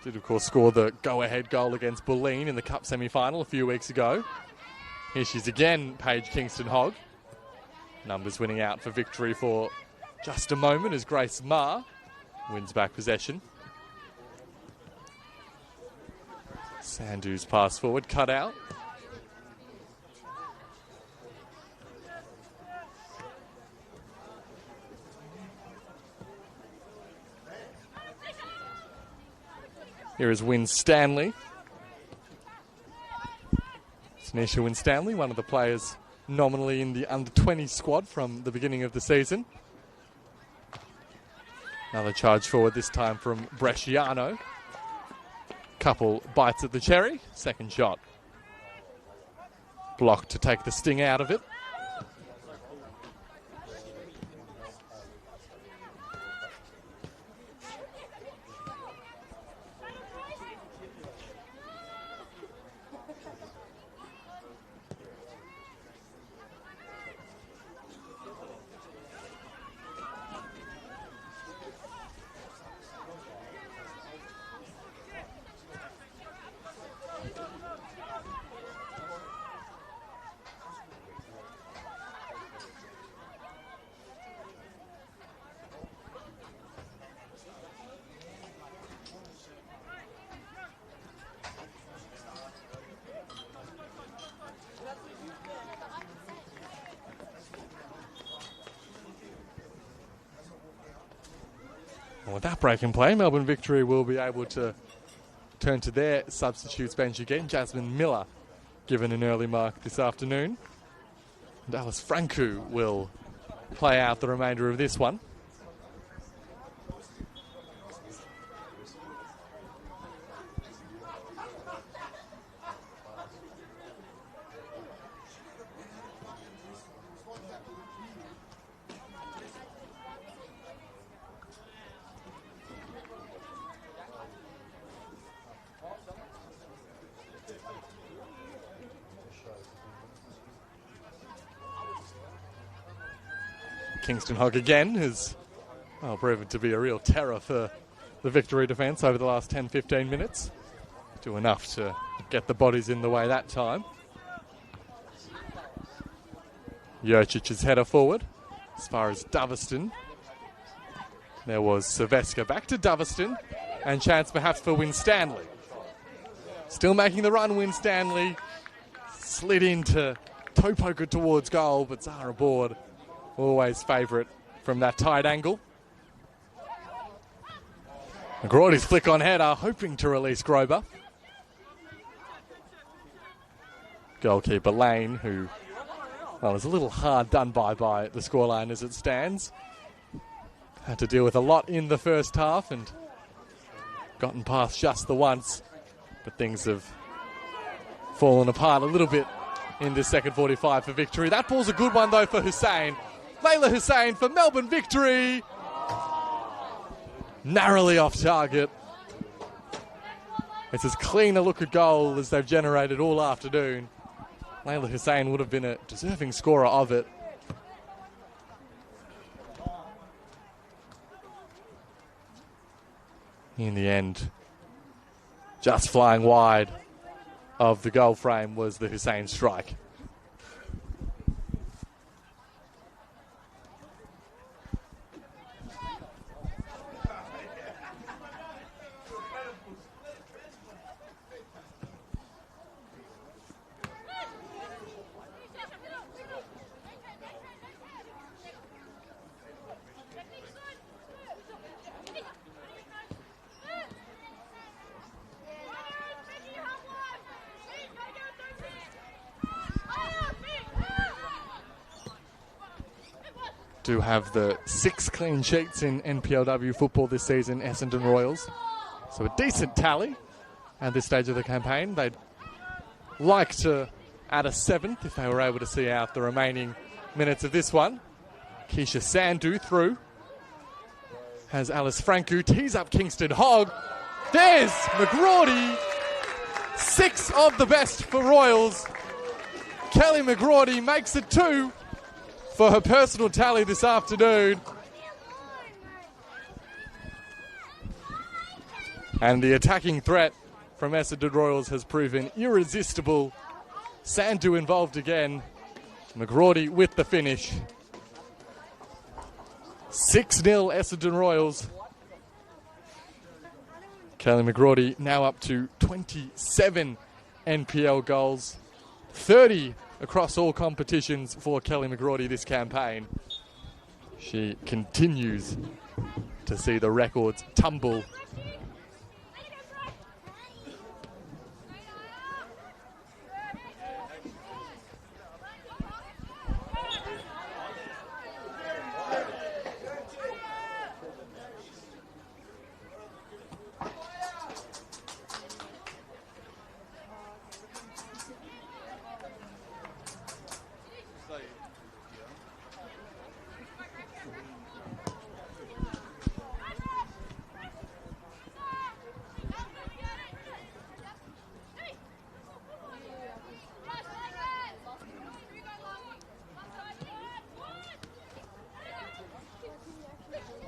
Did, of course, score the go-ahead goal against Bulleen in the Cup semi-final a few weeks ago. Here she's again, Paige Kingston Hogg. Numbers winning out for victory for just a moment as Grace Marr wins back possession. Sandhu's pass forward, cut out. Here is Winstanley. Tanisha Winstanley, one of the players nominally in the under-20 squad from the beginning of the season. Another charge forward, this time from Bresciano. Couple bites at the cherry. Second shot blocked to take the sting out of it. With that break in play, Melbourne Victory will be able to turn to their substitutes bench again. Jasmine Miller given an early mark this afternoon. And Alice Franco will play out the remainder of this one. Kingston Hogg again has proven to be a real terror for the Victory defence over the last 10-15 minutes. Do enough to get the bodies in the way that time. Jocic's header forward as far as Doveston. There was Silveska back to Doveston and chance perhaps for Winstanley. Still making the run, Winstanley. Slid into toe poker towards goal, but Zara Board always favourite from that tight angle. McGrawdy's flick on header, hoping to release Grober. Goalkeeper Lane, who was a little hard done by the scoreline as it stands. Had to deal with a lot in the first half and gotten past just the once, but things have fallen apart a little bit in this second 45 for Victory. That ball's a good one though for Hussein. Layla Hussein for Melbourne Victory. Narrowly off target. It's as clean a look at goal as they've generated all afternoon. Layla Hussein would have been a deserving scorer of it. In the end, just flying wide of the goal frame was the Hussein strike. Do have the 6 clean sheets in NPLW football this season, Essendon Royals. So a decent tally at this stage of the campaign. They'd like to add a 7th if they were able to see out the remaining minutes of this one. Keisha Sandhu through. Has Alice Franco, tees up Kingston Hogg. There's McGrawdy. 6 of the best for Royals. Kelly McGrawdy makes it 2 for her personal tally this afternoon. And the attacking threat from Essendon Royals has proven irresistible. Sandhu involved again. McGrawdy with the finish. 6-0 Essendon Royals. Kelly McGrawdy now up to 27 NPL goals. 30 across all competitions for Kelly McGrawdy this campaign. She continues to see the records tumble.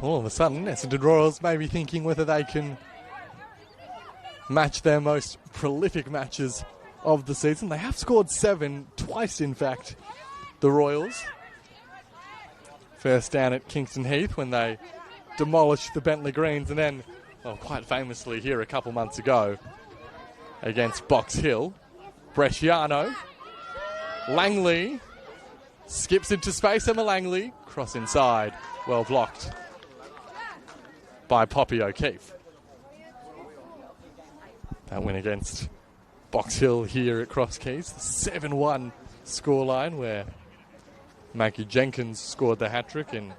All of a sudden, Essendon Royals may be thinking whether they can match their most prolific matches of the season. They have scored 7, twice in fact, the Royals. First down at Kingston Heath when they demolished the Bentley Greens, and then, well, quite famously here a couple months ago against Box Hill. Bresciano, Langley, skips into space, Emma Langley, cross inside, well blocked by Poppy O'Keefe. That win against Box Hill here at Cross Keys, the 7-1 scoreline where Maggie Jenkins scored the hat-trick and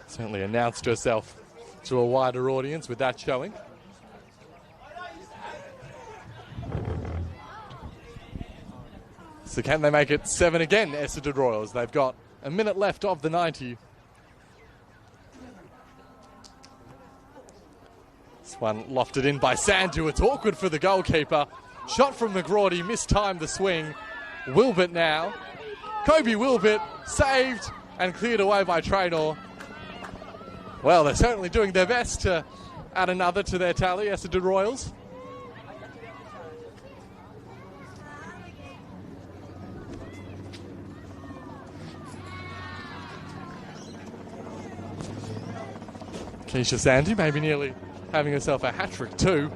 certainly announced herself to a wider audience with that showing. So can they make it 7 again, Essendon Royals? They've got a minute left of the 90. This one lofted in by Sandhu. It's awkward for the goalkeeper. Shot from McGrawdy, mistimed the swing. Wilbert now. Kobe Wilbert saved and cleared away by Traynor. Well, they're certainly doing their best to add another to their tally, Essendon Royals. Keisha Sandhu maybe nearly having herself a hat-trick too.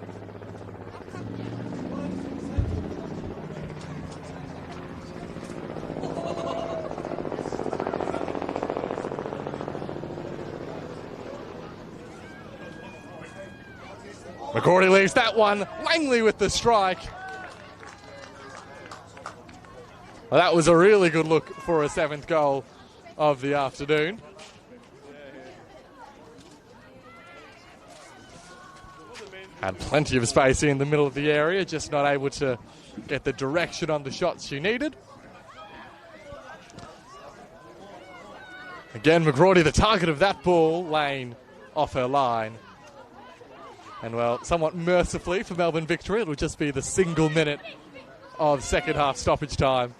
McGrawdy leaves that one. Langley with the strike. Well, that was a really good look for a 7th goal of the afternoon. Had plenty of space in the middle of the area, just not able to get the direction on the shots she needed. Again, McGrawdy the target of that ball, Lane off her line. And well, somewhat mercifully for Melbourne victory, it'll just be the single minute of second half stoppage time.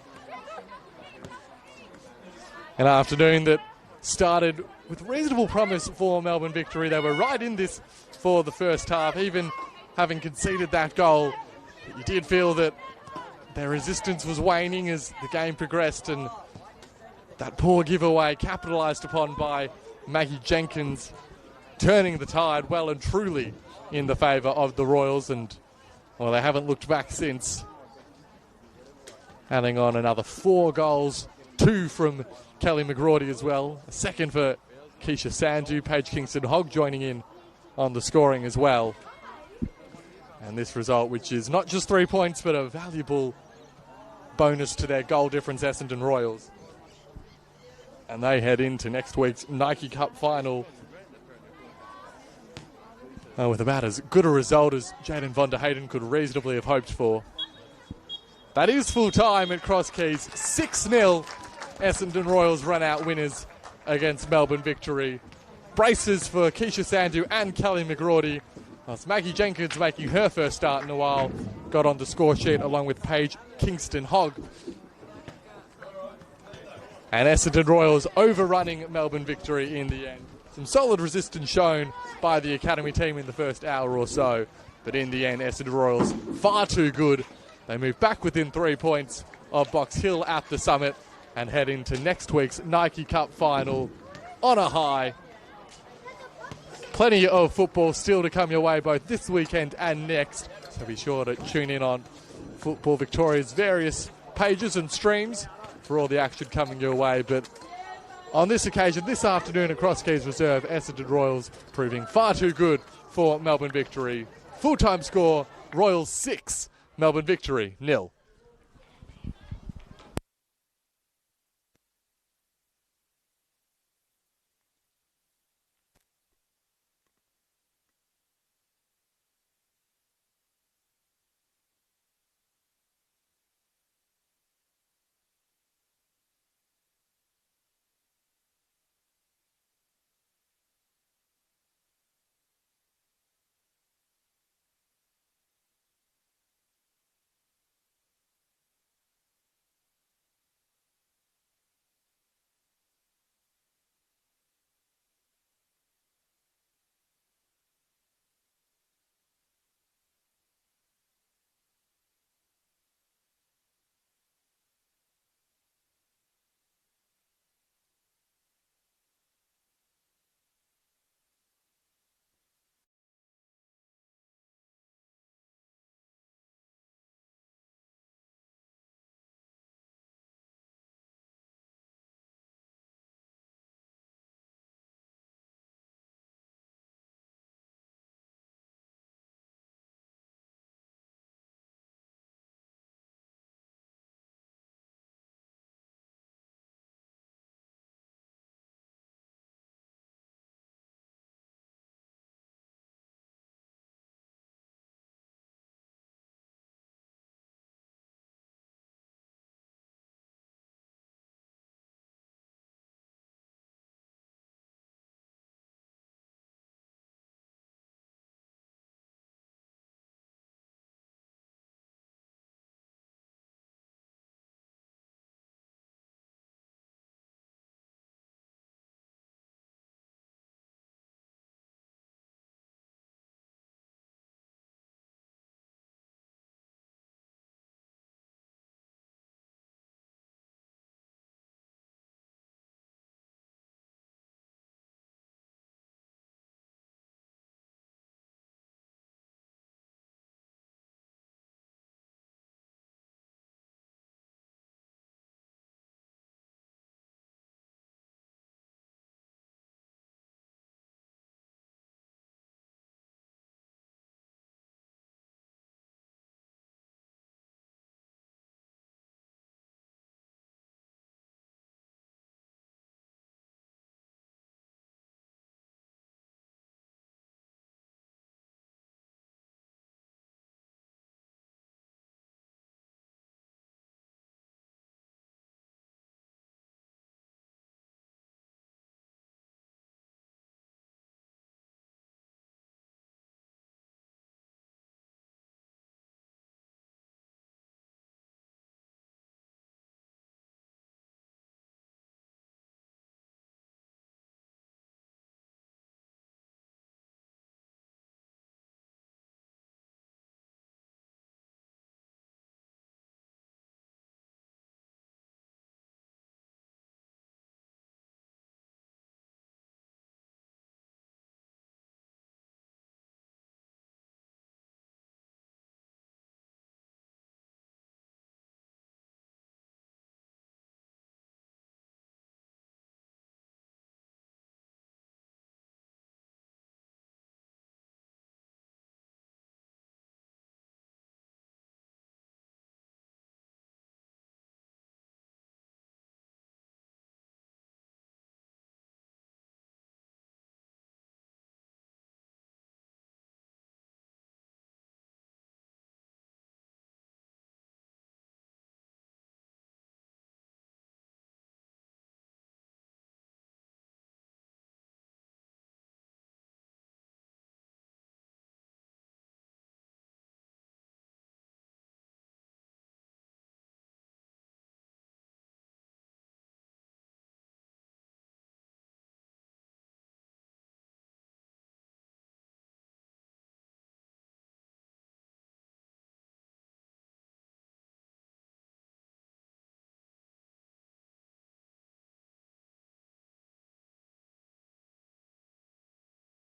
An afternoon that started with reasonable promise for Melbourne victory. They were right in this for the first half, even having conceded that goal. You did feel that their resistance was waning as the game progressed, and that poor giveaway capitalised upon by Maggie Jenkins, turning the tide well and truly in the favour of the Royals, and well, they haven't looked back since. Adding on another 4 goals, 2 from Kelly McGrawdy as well, a second for Keisha Sandhu, Paige Kingston-Hogg joining in on the scoring as well. And this result, which is not just 3 points, but a valuable bonus to their goal difference, Essendon Royals. And they head into next week's Nike Cup final with about as good a result as Jaden von der Hayden could reasonably have hoped for. That is full time at Cross Keys. 6-0 Essendon Royals run out winners against Melbourne victory. Braces for Keisha Sandhu and Kelly McGrawdy. Whilst Maggie Jenkins, making her first start in a while, got on the score sheet along with Paige Kingston-Hogg And Essendon Royals overrunning Melbourne Victory in the end. Some solid resistance shown by the academy team in the first hour or so. But in the end, Essendon Royals far too good. They move back within 3 points of Box Hill at the summit and head into next week's Nike Cup final on a high. Plenty of football still to come your way both this weekend and next. So be sure to tune in on Football Victoria's various pages and streams for all the action coming your way. But on this occasion, this afternoon at Cross Keys Reserve, Essendon Royals proving far too good for Melbourne Victory. Full-time score, Royals 6, Melbourne Victory 0.